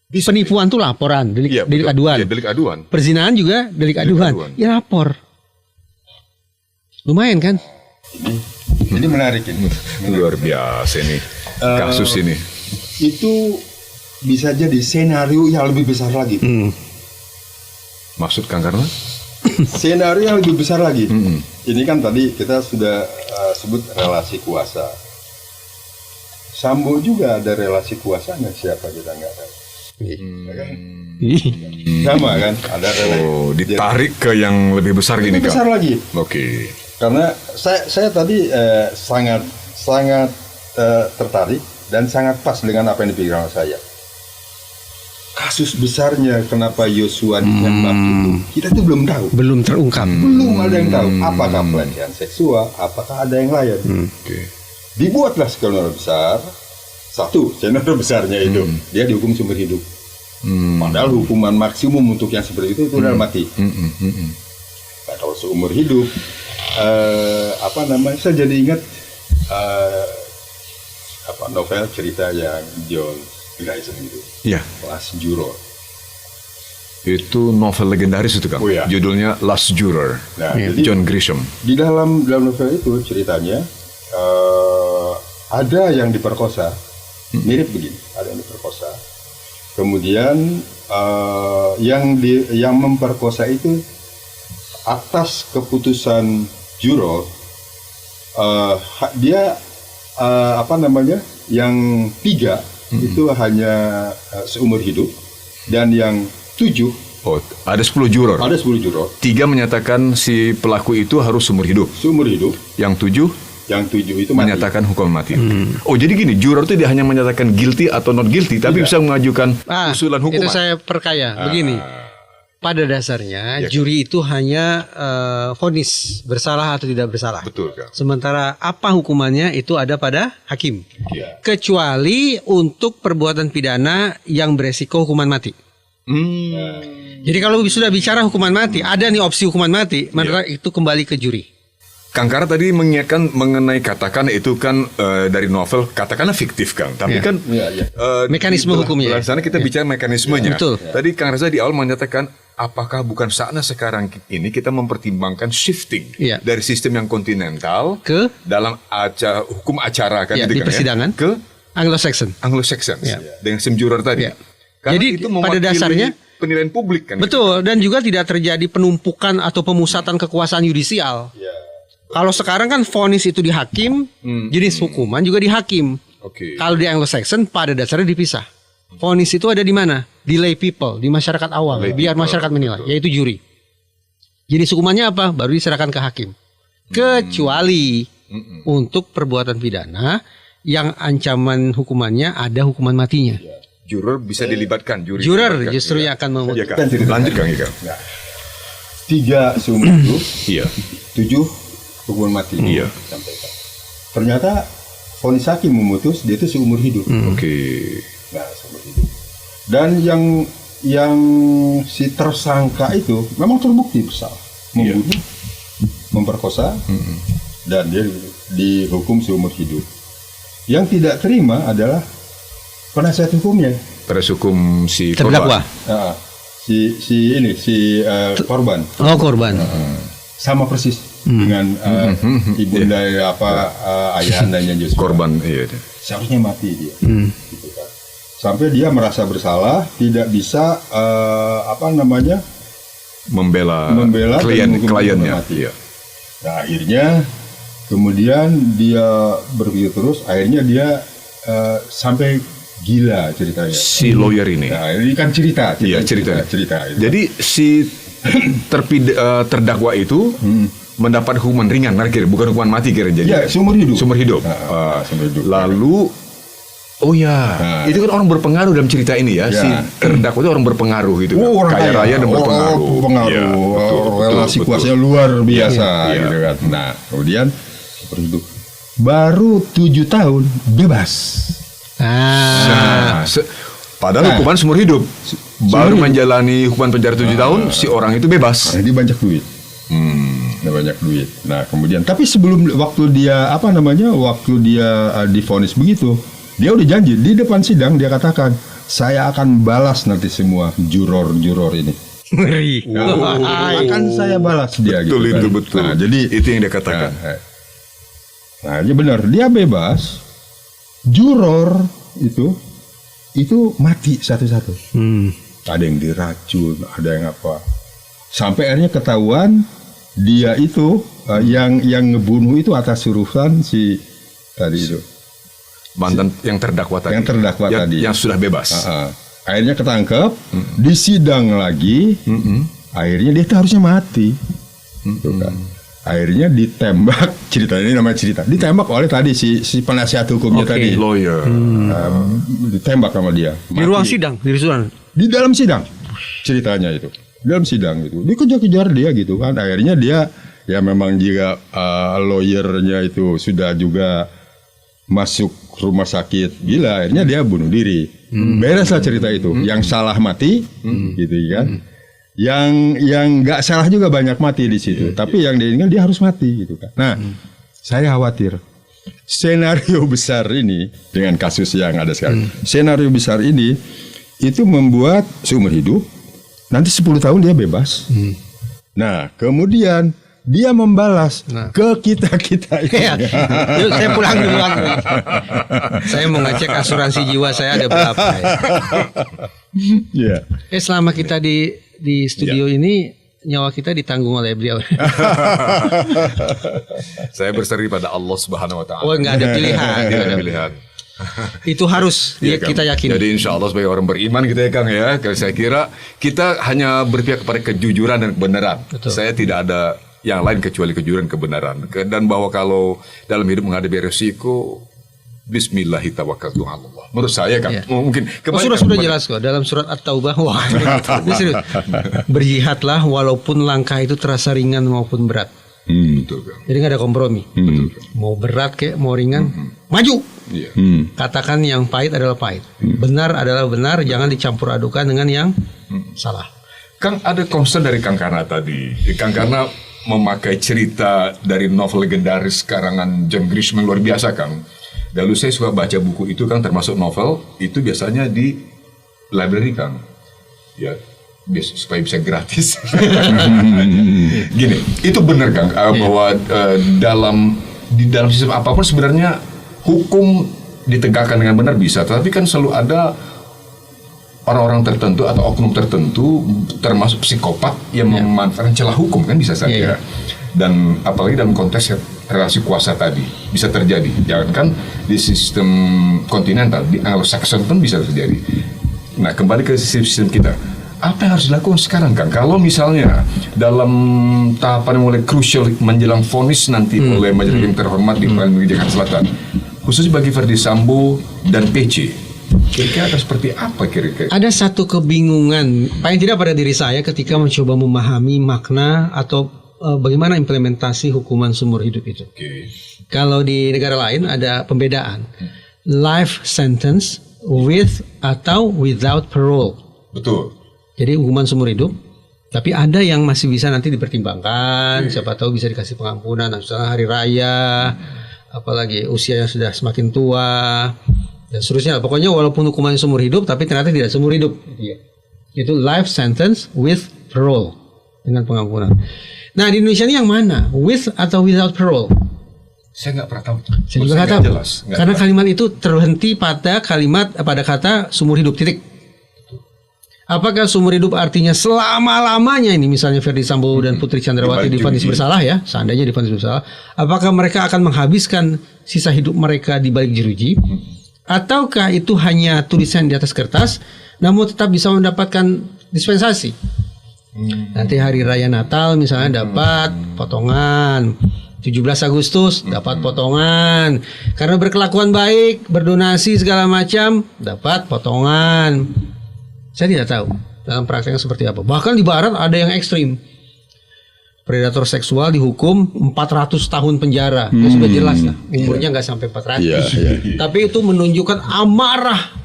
Penipuan itu laporan, delik aduan. Iya, delik aduan. Perzinahan juga delik aduan. Ya lapor. Lumayan kan? Ini menarik ini. Luar biasa ini kasus ini. Itu bisa jadi senario yang lebih besar lagi. Maksud Kang karena? Senario yang lebih besar lagi. Ini kan tadi kita sudah sebut relasi kuasa. Sambo juga ada relasi kuasanya, siapa kita nggak tahu. Sama kan, ada relasi. Ditarik ke yang lebih besar gini lebih Kang. besar lagi. Oke. Karena saya tadi sangat tertarik dan sangat pas dengan apa yang dipikirkan saya. Kasus besarnya kenapa Yosua ditembak itu kita tuh belum tahu. Belum terungkap. Belum ada yang tahu. Apakah pelecehan seksual? Apakah ada yang lain? Dibuatlah skenario besar. Satu skenario besarnya itu dia dihukum seumur hidup. Padahal hukuman maksimum untuk yang seperti itu adalah mati. Nah, kalau seumur hidup, saya jadi ingat novel cerita yang John Grisham itu. Iya. Last Juror. Itu novel legendaris itu Kang. Oh, iya. Judulnya Last Juror. Nah, jadi John Grisham. di dalam novel itu ceritanya ada yang diperkosa, mirip begini, ada yang diperkosa. Kemudian yang memperkosa itu atas keputusan juror, dia yang 3 itu hanya seumur hidup dan yang 7 ada 10 juror. ada 10 juror. 3 menyatakan si pelaku itu harus seumur hidup. Seumur hidup. Yang 7 itu mati. menyatakan hukuman mati. Oh, jadi gini, juror itu dia hanya menyatakan guilty atau not guilty, tapi bisa mengajukan usulan hukuman. Itu saya perkaya. Begini, pada dasarnya juri itu hanya vonis bersalah atau tidak bersalah. Betul Kang. Sementara apa hukumannya itu ada pada hakim. Ya. Kecuali untuk perbuatan pidana yang beresiko hukuman mati. Jadi kalau sudah bicara hukuman mati, ada nih opsi hukuman mati, maka itu kembali ke juri. Kang Kara tadi mengingatkan mengenai katakan itu kan dari novel katakanlah fiktif Kang, tapi kan mekanisme hukumnya. Di sana kita bicara mekanismenya. Betul. Tadi Kang Reza di awal menyatakan apakah bukan saatnya sekarang ini kita mempertimbangkan shifting dari sistem yang kontinental ke dalam hukum acara kan di persidangan ke Anglo-Saxon dengan sistem juror tadi. Karena jadi itu pada dasarnya penilaian publik kan. Betul, dan juga tidak terjadi penumpukan atau pemusatan kekuasaan yudisial. Kalau sekarang kan vonis itu di hakim, jenis hukuman juga di hakim. Kalau di Anglo-Saxon pada dasarnya dipisah. Vonis itu ada di mana? Di lay people, di masyarakat awam, biar masyarakat menilai, yaitu juri. Jenis hukumannya apa? Baru diserahkan ke hakim. Kecuali untuk perbuatan pidana yang ancaman hukumannya ada hukuman matinya. Juror bisa dilibatkan, juri. Juror dilibatkan. justru yang akan Iya, memutuskan. Kang. Lanjut Kang Ika. 3 seumur hidup, Iya. 7 hukuman mati. Iya. Sampaikan. Ternyata vonis hakim memutus dia itu seumur hidup. Oke. Nah, seumur hidup. Dan yang si tersangka itu memang terbukti bersalah, membunuh, memperkosa, dan dia dihukum seumur hidup. Yang tidak terima adalah penasihat hukumnya. Pada hukum si Terdakwa. korban. Si korban Oh, korban. sama persis dengan ibunda ayahandanya Joshua. Korban, iya. Seharusnya mati dia. Gitu kan. Sampai dia merasa bersalah, tidak bisa Membela dan menghukum kliennya. mati. Iya. Nah, akhirnya kemudian dia berpikir terus, akhirnya dia sampai gila ceritanya. Si lawyer ini. Nah, ini kan cerita. Iya, cerita. Itu. Jadi si terdakwa itu mendapat hukuman ringan, kira bukan hukuman mati kira jadi. ya seumur hidup. Seumur hidup. Seumur hidup. Lalu itu kan orang berpengaruh dalam cerita ini ya. Ya. Si terdakwa itu orang berpengaruh gitu kan. Orang Kaya raya dan berpengaruh. Pengaruh. Iya, betul, Relasi betul. kuasanya luar biasa Iya. gitu kan. Nah, kemudian seumur hidup. Baru 7 tahun bebas. Nah, padahal hukuman seumur hidup. Baru menjalani hukuman penjara 7 tahun, si orang itu bebas. Karena dia banyak duit. Dia banyak duit. Nah, kemudian tapi sebelum waktu dia divonis begitu, dia udah janji di depan sidang, dia katakan, "Saya akan balas nanti semua juror-juror ini." Ngeri. Akan saya balas dia Betul, gitu kan. betul. Nah, jadi Itu yang dia katakan. Nah, dia benar, dia bebas. Juror itu mati satu-satu. Ada yang diracun, ada yang apa. Sampai akhirnya ketahuan dia itu yang ngebunuh itu atas urusan si tadi itu. Mantan yang terdakwa tadi. Yang terdakwa tadi. Yang sudah bebas. Akhirnya ketangkep, disidang lagi. Akhirnya dia tuh harusnya mati. Tuh kan. Akhirnya ditembak, ceritanya ini namanya cerita. Ditembak oleh tadi si penasihat hukumnya tadi. Lawyer. Ditembak sama dia. Di ruang sidang, di ruang. Di dalam sidang ceritanya itu. Dalam sidang itu. Dikejar-kejar dia gitu kan. Akhirnya dia ya memang jika lawyernya itu sudah juga masuk rumah sakit gila, akhirnya dia bunuh diri. Bereslah cerita itu. Yang salah mati, gitu kan. Yang nggak salah juga banyak mati di situ. Tapi yang diinginkan dia harus mati gitu kan. Nah, saya khawatir senario besar ini dengan kasus yang ada sekarang. Senario besar ini itu membuat seumur hidup, nanti 10 tahun dia bebas. Nah, kemudian dia membalas ke kita-kita ini. Ya, yuk saya pulang duluan. Saya mau ngecek asuransi jiwa saya ada berapa ya. Ya. Selama kita di studio ini nyawa kita ditanggung oleh beliau. Saya berseri pada Allah Subhanahu wa taala. Oh, nggak ada pilihan. Nggak ada pilihan. Itu harus Iya, Kang. kita yakin. Jadi insya Allah sebagai orang beriman gitu ya Kang ya. Saya kira kita hanya berpihak kepada kejujuran dan kebenaran. Betul. Saya tidak ada yang lain kecuali kejujuran dan kebenaran. Dan bahwa kalau dalam hidup menghadapi resiko, Bismillahi tawakkaltu 'ala Allah. Menurut saya Kang, Iya. mungkin Sudah jelas kok dalam surat At-Taubah. Wah, ini serius. Berjihadlah walaupun langkah itu terasa ringan maupun berat. Betul Kang. Jadi nggak ada kompromi. Mau berat kayak mau ringan, maju. Iya. Katakan yang pahit adalah pahit, benar adalah benar. Jangan dicampur adukan dengan yang salah. Kang, ada concern dari Kang Karna tadi. Kang Karna memakai cerita dari novel legendaris karangan John Grisham luar biasa Kang. Dulu saya suka baca buku itu Kang, termasuk novel itu biasanya di library Kang. Ya, supaya bisa gratis. Gini, itu benar Kang bahwa di dalam sistem apapun sebenarnya hukum ditegakkan dengan benar bisa, tapi kan selalu ada orang-orang tertentu atau oknum tertentu termasuk psikopat yang memanfaatkan celah hukum kan bisa saja. Dan apalagi dalam konteks relasi kuasa tadi bisa terjadi. Jangan kan di sistem kontinental, di Anglo-Saxon pun bisa terjadi. Nah, kembali ke sistem kita. Apa yang harus dilakukan sekarang, Kang? Kalau misalnya dalam tahapan yang mulai krusial menjelang vonis nanti oleh majelis hakim terhormat di Pengadilan Negeri Jakarta Selatan, khusus bagi Verdi Sambo dan PC, kira-kira akan seperti apa kira-kira? Ada satu kebingungan, paling tidak pada diri saya ketika mencoba memahami makna atau bagaimana implementasi hukuman seumur hidup itu. Oke. Kalau di negara lain ada pembedaan, life sentence with atau without parole. Betul. Jadi hukuman seumur hidup, tapi ada yang masih bisa nanti dipertimbangkan, siapa tahu bisa dikasih pengampunan, misalnya hari raya, apalagi usianya sudah semakin tua, dan seterusnya. Pokoknya walaupun hukuman seumur hidup, tapi ternyata tidak seumur hidup. Itu life sentence with parole, dengan pengampunan. Nah di Indonesia ini yang mana? With atau without parole? Saya nggak pernah tahu. Saya juga nggak tahu. Karena kalimat itu terhenti pada kata seumur hidup, titik. Apakah seumur hidup artinya selama-lamanya ini, misalnya Verdi Sambo dan Putri Chandrawati divonis bersalah ya, seandainya divonis bersalah, apakah mereka akan menghabiskan sisa hidup mereka di balik jeruji, ataukah itu hanya tulisan di atas kertas, namun tetap bisa mendapatkan dispensasi? Nanti hari raya Natal misalnya dapat potongan, 17 Agustus dapat potongan, karena berkelakuan baik, berdonasi segala macam, dapat potongan. Saya tidak tahu dalam prakteknya seperti apa. Bahkan di barat ada yang ekstrim. Predator seksual dihukum 400 tahun penjara. Ya sudah jelas lah. Umurnya nggak sampai 400. Tapi itu menunjukkan amarah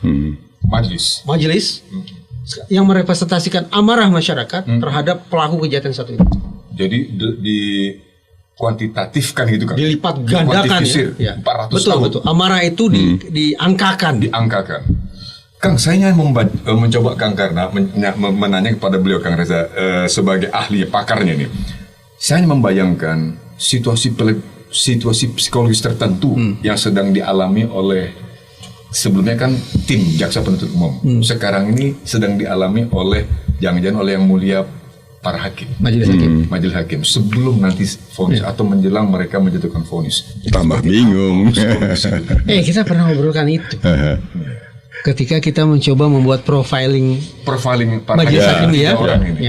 majelis yang merepresentasikan amarah masyarakat terhadap pelaku kejahatan satu ini. Jadi di kuantitatifkan gitu kan? Dilipat gandakan ya. 400 betul, tahun. betul. Amarah itu diangkakan. Kang, saya mencoba Kang Karna menanya kepada beliau, Kang Reza, sebagai ahli pakarnya ini. Saya membayangkan situasi psikologis tertentu yang sedang dialami oleh, sebelumnya kan tim jaksa penuntut umum. Sekarang ini sedang dialami oleh jangan-jangan oleh yang mulia para hakim, majelis hakim sebelum nanti vonis atau menjelang mereka menjatuhkan vonis. Tambah bingung. Kita pernah ngobrolkan itu. Ketika kita mencoba membuat profiling majelis hakim ya,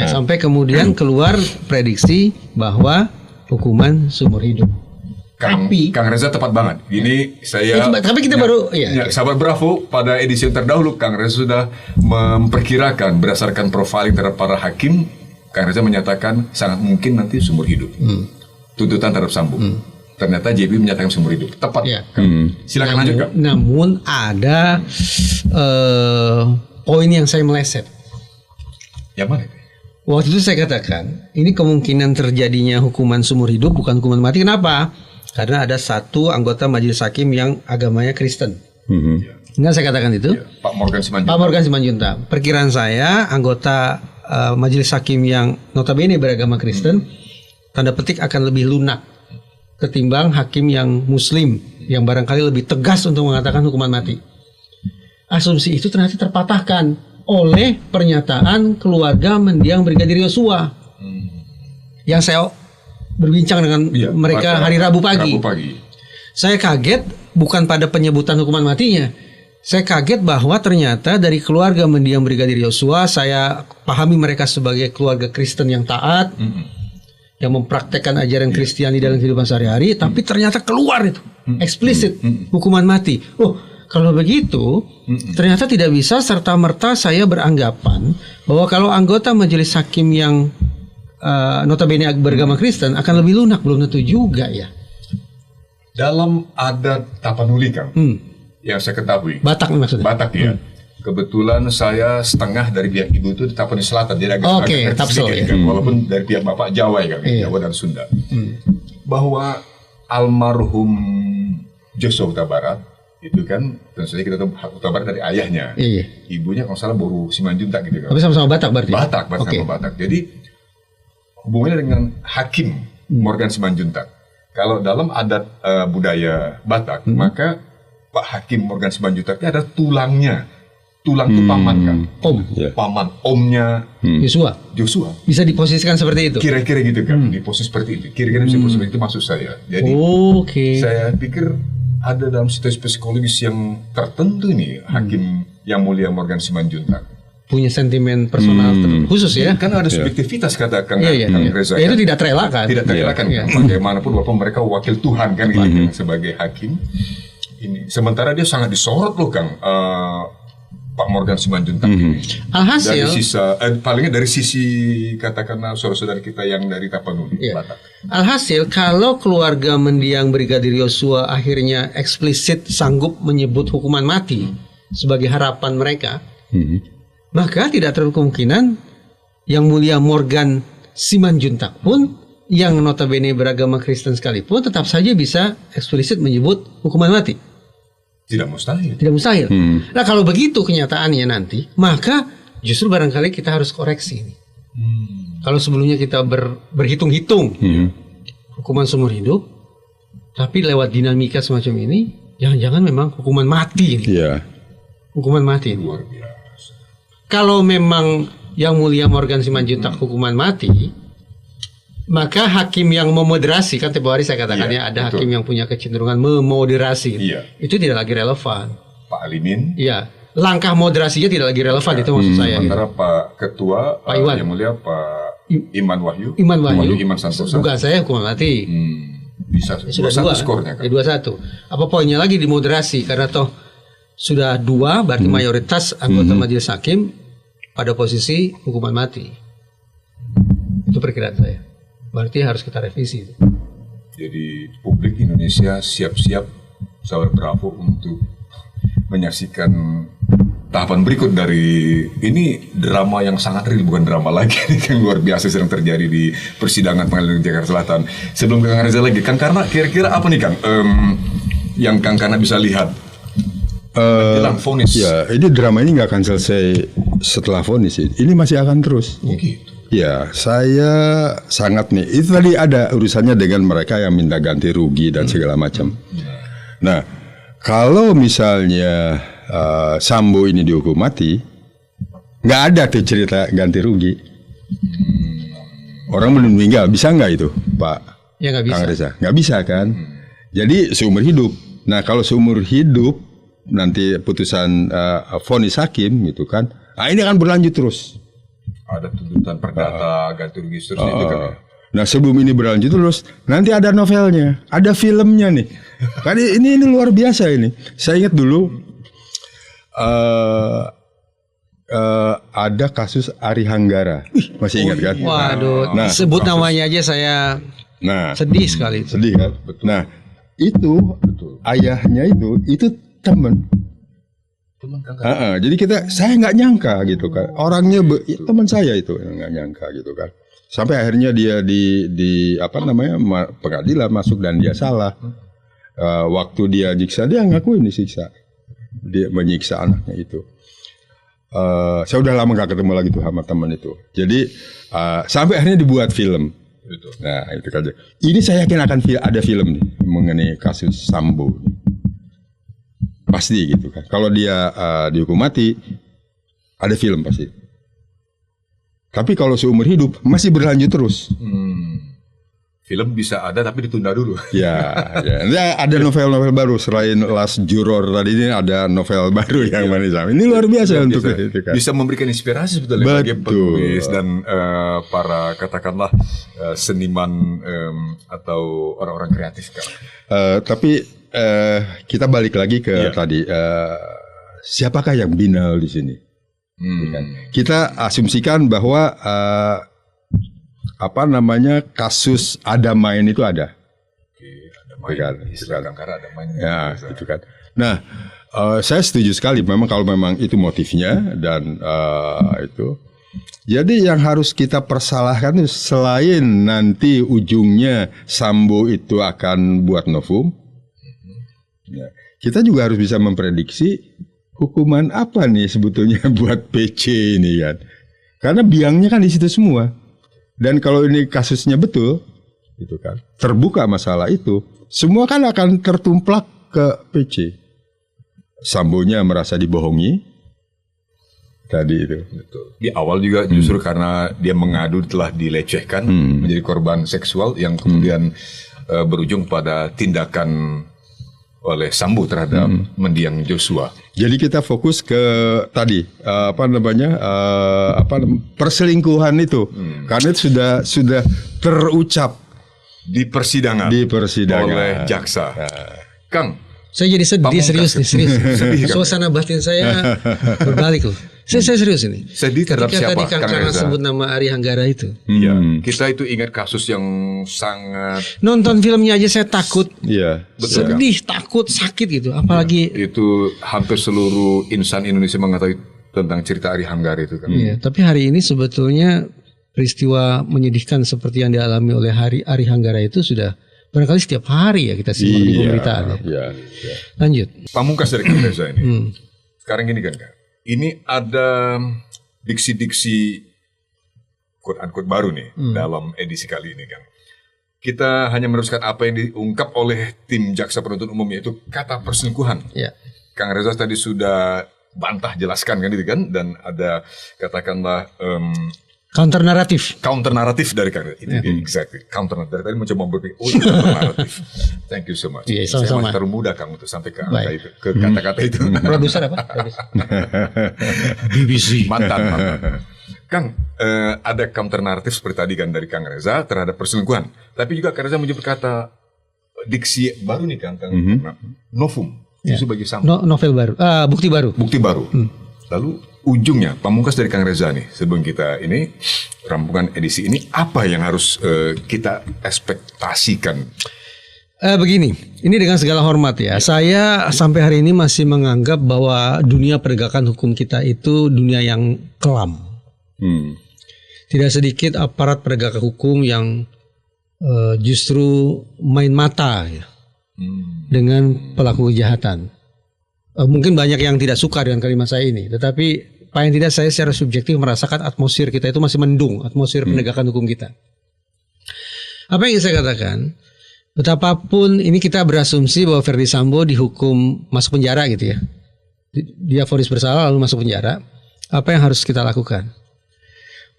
sampai kemudian keluar prediksi bahwa hukuman seumur hidup. Kang Reza tepat banget. Ini saya. Tapi kita baru sahabat Bravo pada edisi yang terdahulu Kang Reza sudah memperkirakan berdasarkan profiling terhadap para hakim. Kang Reza menyatakan sangat mungkin nanti seumur hidup. Tuntutan terhadap Sambo. Ternyata JB menyatakan seumur hidup. Tepat. Silakan lanjut, Kang. Namun ada poin yang saya meleset. Yang mana? Waktu itu saya katakan, ini kemungkinan terjadinya hukuman seumur hidup bukan hukuman mati. Kenapa? Karena ada satu anggota majelis hakim yang agamanya Kristen. Enggak, saya katakan itu. Pak Morgan Simanjuntak. Perkiraan saya anggota majelis hakim yang notabene beragama Kristen, tanda petik akan lebih lunak ketimbang hakim yang Muslim yang barangkali lebih tegas untuk mengatakan hukuman mati. Asumsi itu ternyata terpatahkan oleh pernyataan keluarga mendiang Brigadir Yosua yang saya berbincang dengan mereka hari Rabu pagi. Saya kaget bukan pada penyebutan hukuman matinya. Saya kaget bahwa ternyata dari keluarga mendiang Brigadir Yosua, saya pahami mereka sebagai keluarga Kristen yang taat, yang mempraktekkan ajaran Kristiani dalam kehidupan sehari-hari, tapi ternyata keluar itu eksplisit hukuman mati. Kalau begitu, ternyata tidak bisa serta-merta saya beranggapan bahwa kalau anggota majelis hakim yang notabene beragama Kristen akan lebih lunak, belum tentu juga ya. Dalam adat Tapanuli, Kang, yang saya ketahui, Batak maksudnya. Batak ya. Kebetulan saya setengah dari pihak ibu itu di Tapanuli Selatan, jadi agak Tapsel, sedikit, kan? Walaupun dari pihak bapak Jawa ya, kan? Jawa dan Sunda. Bahwa almarhum Joshua Huta Barat itu kan, tentu saja kita tahu Huta Barat dari ayahnya, ibunya kalau salah Boru Simanjuntak gitu kan. Tapi sama-sama Batak berarti. Batak sama Batak. Jadi hubungannya dengan hakim Morgan Simanjuntak. Kalau dalam adat budaya Batak, maka Pak Hakim Morgan Simanjuntak itu ada tulangnya. Tulang itu paman, kan? Paman, omnya Joshua. Bisa diposisikan seperti itu? Kira-kira gitu kan, di posisi seperti itu. Kira-kira bisa seperti itu maksud saya. Jadi saya pikir ada dalam situasi psikologis yang tertentu nih Hakim yang mulia Morgan Simanjuntak. punya sentimen personal khusus ya. Kan ada subjektivitas kata Kang Iya. Reza. Ya, kan? itu tidak terelakkan. Tidak terelakkan. Iya. Bagaimanapun Bapak mereka wakil Tuhan kan sebagai hakim. Ini sementara dia sangat disorot loh Kang. Pak Morgan Simanjuntak ini. Alhasil Dari sisa, palingnya dari sisi katakanlah saudara-saudara kita yang dari Tapanuli, Batak. Alhasil kalau keluarga mendiang Brigadir Yosua akhirnya eksplisit sanggup menyebut hukuman mati sebagai harapan mereka, maka tidak terlalu kemungkinan Yang Mulia Morgan Simanjuntak pun yang notabene beragama Kristen sekalipun tetap saja bisa eksplisit menyebut hukuman mati. Tidak mustahil. Tidak mustahil. Nah kalau begitu kenyataannya nanti, maka justru barangkali kita harus koreksi nih. Kalau sebelumnya kita berhitung-hitung hukuman seumur hidup, tapi lewat dinamika semacam ini, jangan-jangan memang hukuman mati ini. Iya. Hukuman mati ini. Luar biasa. Kalau memang Yang Mulia Morgan Simanjuntak hukuman mati, maka hakim yang memoderasi, kan tempoh hari saya katakan ya, ada hakim yang punya kecenderungan memoderasi. Itu tidak lagi relevan. Pak Alimin. Iya. Langkah moderasinya tidak lagi relevan, itu maksud saya. Sementara Pak Ketua, Pak Iwan. Yang Mulia Pak Iman Wahyu. Iman Santosa. Bukan saya hukuman mati. Bisa. Sudah 21 skornya kan. 21. Apa poinnya lagi di moderasi? Karena toh sudah 2, berarti mayoritas anggota majelis hakim pada posisi hukuman mati. Itu perkiraan saya. Berarti harus kita revisi itu. Jadi publik Indonesia siap-siap sahabat Bravo untuk menyaksikan tahapan berikut dari ini drama yang sangat real, bukan drama lagi yang luar biasa sedang terjadi di persidangan Pengadilan Negeri Jakarta Selatan. Sebelum ke Kang Reza lagi, Kang Karna kira-kira apa nih Kang yang Kang Karna bisa lihat jelang vonis? Ya, ini drama ini nggak akan selesai setelah vonis. Ini masih akan terus. Gitu. Ya, saya sangat nih. Itu tadi ada urusannya dengan mereka yang minta ganti rugi dan segala macam. Nah, kalau misalnya Sambo ini dihukum mati, nggak ada tuh cerita ganti rugi. Orang belum meninggal, bisa nggak itu, Pak? Ya nggak bisa. Kang Reza, nggak bisa kan? Jadi seumur hidup. Nah, kalau seumur hidup nanti putusan vonis hakim gitu kan, nah ini akan berlanjut terus. Ada tuntutan perdata, ganti rugi seterusnya itu kan. Nah sebelum ini berlanjut terus, nanti ada novelnya, ada filmnya nih. Kan ini luar biasa ini. Saya ingat dulu ada kasus Ari Hanggara, masih ingat kan? Waduh, sebut namanya aja saya sedih sekali. Sedih kan? Betul. Nah itu ayahnya itu teman. Jadi saya nggak nyangka gitu kan, orangnya teman saya itu nggak nyangka gitu kan, sampai akhirnya dia di apa namanya pengadilan masuk dan dia salah. Waktu dia nyiksa, dia ngakuin disiksa, dia menyiksa anaknya itu. Saya udah lama nggak ketemu lagi tuh sama teman itu. Jadi sampai akhirnya dibuat film. Nah itu kan. Ini saya yakin akan ada film nih mengenai kasus Sambo. Pasti gitu kan. Kalau dia dihukum mati, ada film pasti. Tapi kalau seumur hidup masih berlanjut terus. Film bisa ada tapi ditunda dulu. Ya. Ada novel-novel baru selain Last Juror tadi, ini ada novel baru yang manis. Ini luar biasa untuk itu kan. Bisa memberikan inspirasi sebetulnya bagi penulis dan para katakanlah seniman atau orang-orang kreatif kan. Tapi kita balik lagi ke tadi, siapakah yang binal di sini? Kita asumsikan bahwa kasus ada main itu ada. Ada main. Karena ada main. Ya, itu kan. Nah, saya setuju sekali. Memang kalau memang itu motifnya dan itu. Jadi yang harus kita persalahkan itu selain nanti ujungnya Sambo itu akan buat novum. Ya, kita juga harus bisa memprediksi hukuman apa nih sebetulnya buat PC ini kan, karena biangnya kan di situ semua. Dan kalau ini kasusnya betul, gitu kan, terbuka masalah itu, semua kan akan tertumplak ke PC. Sambonya merasa dibohongi tadi itu. Betul. Di awal juga justru karena dia mengadu telah dilecehkan menjadi korban seksual yang kemudian berujung pada tindakan oleh Sambo terhadap mendiang Joshua. Jadi kita fokus ke tadi perselingkuhan itu, karena itu sudah terucap Di persidangan oleh jaksa. Kang, Saya jadi sedih, serius nih, serius. Sedih, Kang. Suasana batin saya berbalik loh. Saya serius ini. Sedih terhadap Ketika siapa, tadi Kang Kang Reza? sebut nama Ari Hanggara itu. Iya, kita itu ingat kasus yang sangat Nonton filmnya aja saya takut. Iya. betul, Kang. Sedih, takut, sakit gitu. Apalagi Itu hampir seluruh insan Indonesia mengetahui tentang cerita Ari Hanggara itu kan. iya, tapi hari ini sebetulnya peristiwa menyedihkan seperti yang dialami oleh Ari Hanggara itu sudah barangkali setiap hari ya kita simak di pemberitaan. Iya. Lanjut. Pamungkas dari Kang Reza ini. Sekarang gini kan, Kang. Ini ada diksi-diksi quote-unquote baru nih dalam edisi kali ini, Kang. Kita hanya meneruskan apa yang diungkap oleh tim jaksa penuntut umum, yaitu kata perselingkuhan. Ya. Kang Reza tadi sudah bantah jelaskan kan itu kan, dan ada katakanlah Counter naratif. counter naratif dari Kang Reza. Itu dia, exactly. Counter naratif. Dari tadi mencoba berpikir, oh itu counter naratif. Thank you so much. Iya, Saya sama-sama. masih terlalu muda Kang untuk sampai ke angka Baik. itu, ke kata-kata itu. Produser apa? Produser. BBC. Mantan. Kang, ada counter naratif seperti tadi kan dari Kang Reza terhadap perselingkuhan. Tapi juga Kang Reza menyebut kata diksi baru nih Kang. Novum. Itu sebagai sampel. Novel baru. Bukti baru. Bukti baru. Lalu ujungnya, pamungkas dari Kang Reza nih, sebelum kita ini rampungan edisi ini, apa yang harus kita ekspektasikan? Begini, ini dengan segala hormat ya, saya sampai hari ini masih menganggap bahwa dunia penegakan hukum kita itu dunia yang kelam. Tidak sedikit aparat penegak hukum yang justru main mata ya, dengan pelaku kejahatan. Mungkin banyak yang tidak suka dengan kalimat saya ini, tetapi paling tidak saya secara subjektif merasakan atmosfer kita itu masih mendung, atmosfer penegakan hukum kita. Apa yang ingin saya katakan? Betapapun ini kita berasumsi bahwa Ferdy Sambo dihukum masuk penjara gitu ya. Dia vonis bersalah lalu masuk penjara. Apa yang harus kita lakukan?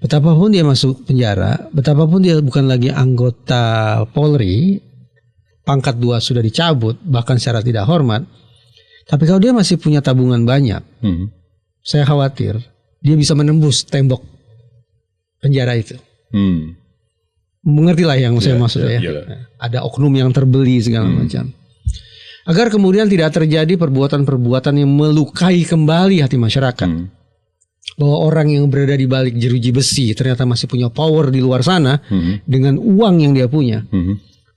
Betapapun dia masuk penjara, betapapun dia bukan lagi anggota Polri, pangkat 2 sudah dicabut, bahkan secara tidak hormat. Tapi kalau dia masih punya tabungan banyak, saya khawatir dia bisa menembus tembok penjara itu. Mengertilah yang saya maksud ya. Ada oknum yang terbeli segala macam. Agar kemudian tidak terjadi perbuatan-perbuatan yang melukai kembali hati masyarakat. Bahwa orang yang berada di balik jeruji besi ternyata masih punya power di luar sana dengan uang yang dia punya.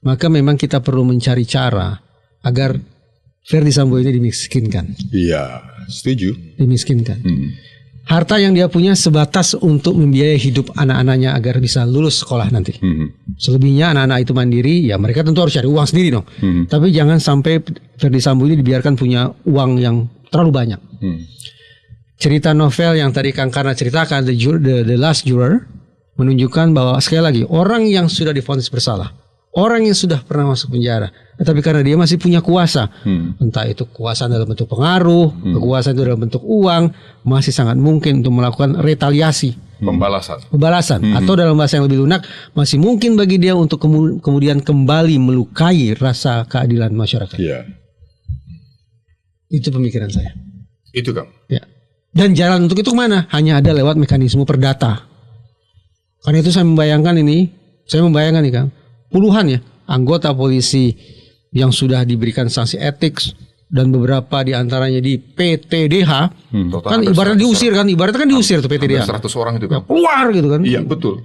Maka memang kita perlu mencari cara agar Ferdy Sambo ini dimiskinkan. Iya, setuju. Dimiskinkan. Harta yang dia punya sebatas untuk membiayai hidup anak-anaknya agar bisa lulus sekolah nanti. Selebihnya anak-anak itu mandiri, ya mereka tentu harus cari uang sendiri dong. Tapi jangan sampai Ferdy Sambo ini dibiarkan punya uang yang terlalu banyak. Cerita novel yang tadi Kang Karna ceritakan, The Last Juror, menunjukkan bahwa sekali lagi orang yang sudah divonis bersalah, orang yang sudah pernah masuk penjara, tetapi karena dia masih punya kuasa, entah itu kuasa dalam bentuk pengaruh, kekuasaan itu dalam bentuk uang, masih sangat mungkin untuk melakukan retaliasi, pembalasan, atau dalam bahasa yang lebih lunak, masih mungkin bagi dia untuk kemudian kembali melukai rasa keadilan masyarakat. Iya. Itu pemikiran saya. Itu Kang. Ya. Dan jalan untuk itu kemana? Hanya ada lewat mekanisme perdata. Karena itu saya membayangkan nih Kang, puluhan ya anggota polisi yang sudah diberikan sanksi etik dan beberapa diantaranya di PTDH kan ibaratnya diusir kan, diusir tuh PTDH. 100 orang itu Kang. Keluar gitu kan. Iya betul.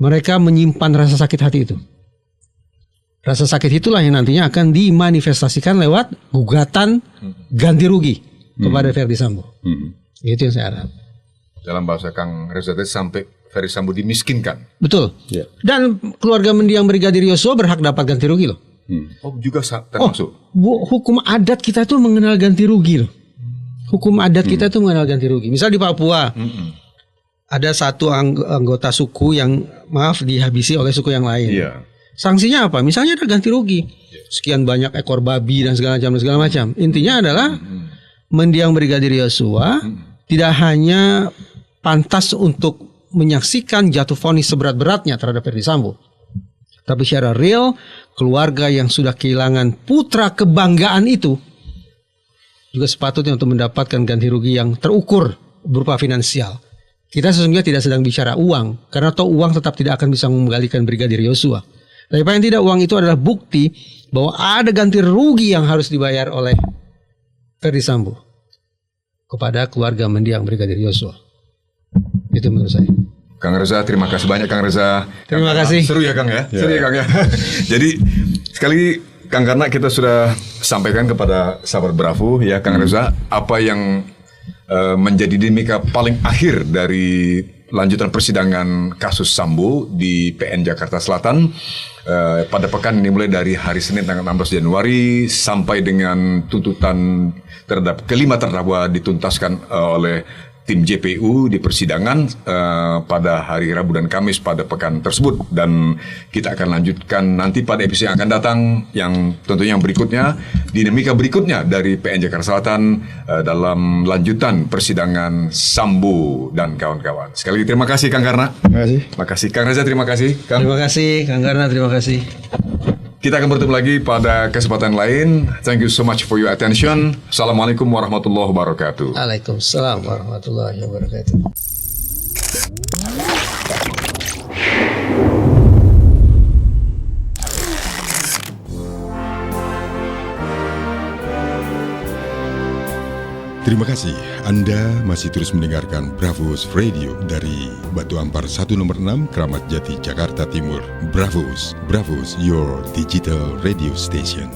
Mereka menyimpan rasa sakit hati itu. Rasa sakit itulah yang nantinya akan dimanifestasikan lewat gugatan ganti rugi kepada Ferdy Sambo. Itu yang saya harap. Dalam bahasa Kang Reza tadi, sampai Ferdy Sambo dimiskinkan. Betul. Ya. Dan keluarga mendiang Brigadir Yosua berhak dapat ganti rugi loh. Oh juga termasuk. Hukum adat kita tuh mengenal ganti rugi loh. Hukum adat kita tuh mengenal ganti rugi. Misal di Papua ada satu anggota suku yang dihabisi oleh suku yang lain. Iya. Sanksinya apa? Misalnya ada ganti rugi. Sekian banyak ekor babi dan segala macam. Intinya adalah mendiang Brigadir Yosua tidak hanya pantas untuk menyaksikan jatuh vonis seberat-beratnya terhadap Ferdy Sambo, Tapi secara real, keluarga yang sudah kehilangan putra kebanggaan itu juga sepatutnya untuk mendapatkan ganti rugi yang terukur berupa finansial. Kita sesungguhnya tidak sedang bicara uang, karena toh uang tetap tidak akan bisa menggalikan Brigadir Yosua. Tapi paling tidak uang itu adalah bukti bahwa ada ganti rugi yang harus dibayar oleh Ferdy Sambo kepada keluarga mendiang Brigadir Yosua. Itu menurut saya. Kang Reza, terima kasih banyak Kang Reza. Terima kasih. Seru ya Kang ya? Seru ya Kang ya? Jadi sekali Kang, karena kita sudah sampaikan kepada sahabat Bravo ya Kang Reza, apa yang menjadi dinamika paling akhir dari lanjutan persidangan kasus Sambo di PN Jakarta Selatan pada pekan ini, mulai dari hari Senin tanggal 16 Januari sampai dengan tuntutan terhadap kelima terdakwa dituntaskan oleh tim JPU di persidangan pada hari Rabu dan Kamis pada pekan tersebut. Dan kita akan lanjutkan nanti pada episode yang akan datang, yang tentunya yang berikutnya, dinamika berikutnya dari PN Jakarta Selatan dalam lanjutan persidangan Sambo dan kawan-kawan. Sekali lagi terima kasih Kang Karna. Terima kasih. Terima kasih Kang Reza, terima kasih Kang. Terima kasih Kang Karna, terima kasih. Kita akan bertemu lagi pada kesempatan lain. Thank you so much for your attention. Assalamualaikum warahmatullahi wabarakatuh. Waalaikumsalam warahmatullahi wabarakatuh. Terima kasih Anda masih terus mendengarkan Bravos Radio dari Batu Ampar 1 nomor 6 Kramat Jati Jakarta Timur. Bravos, your digital radio station.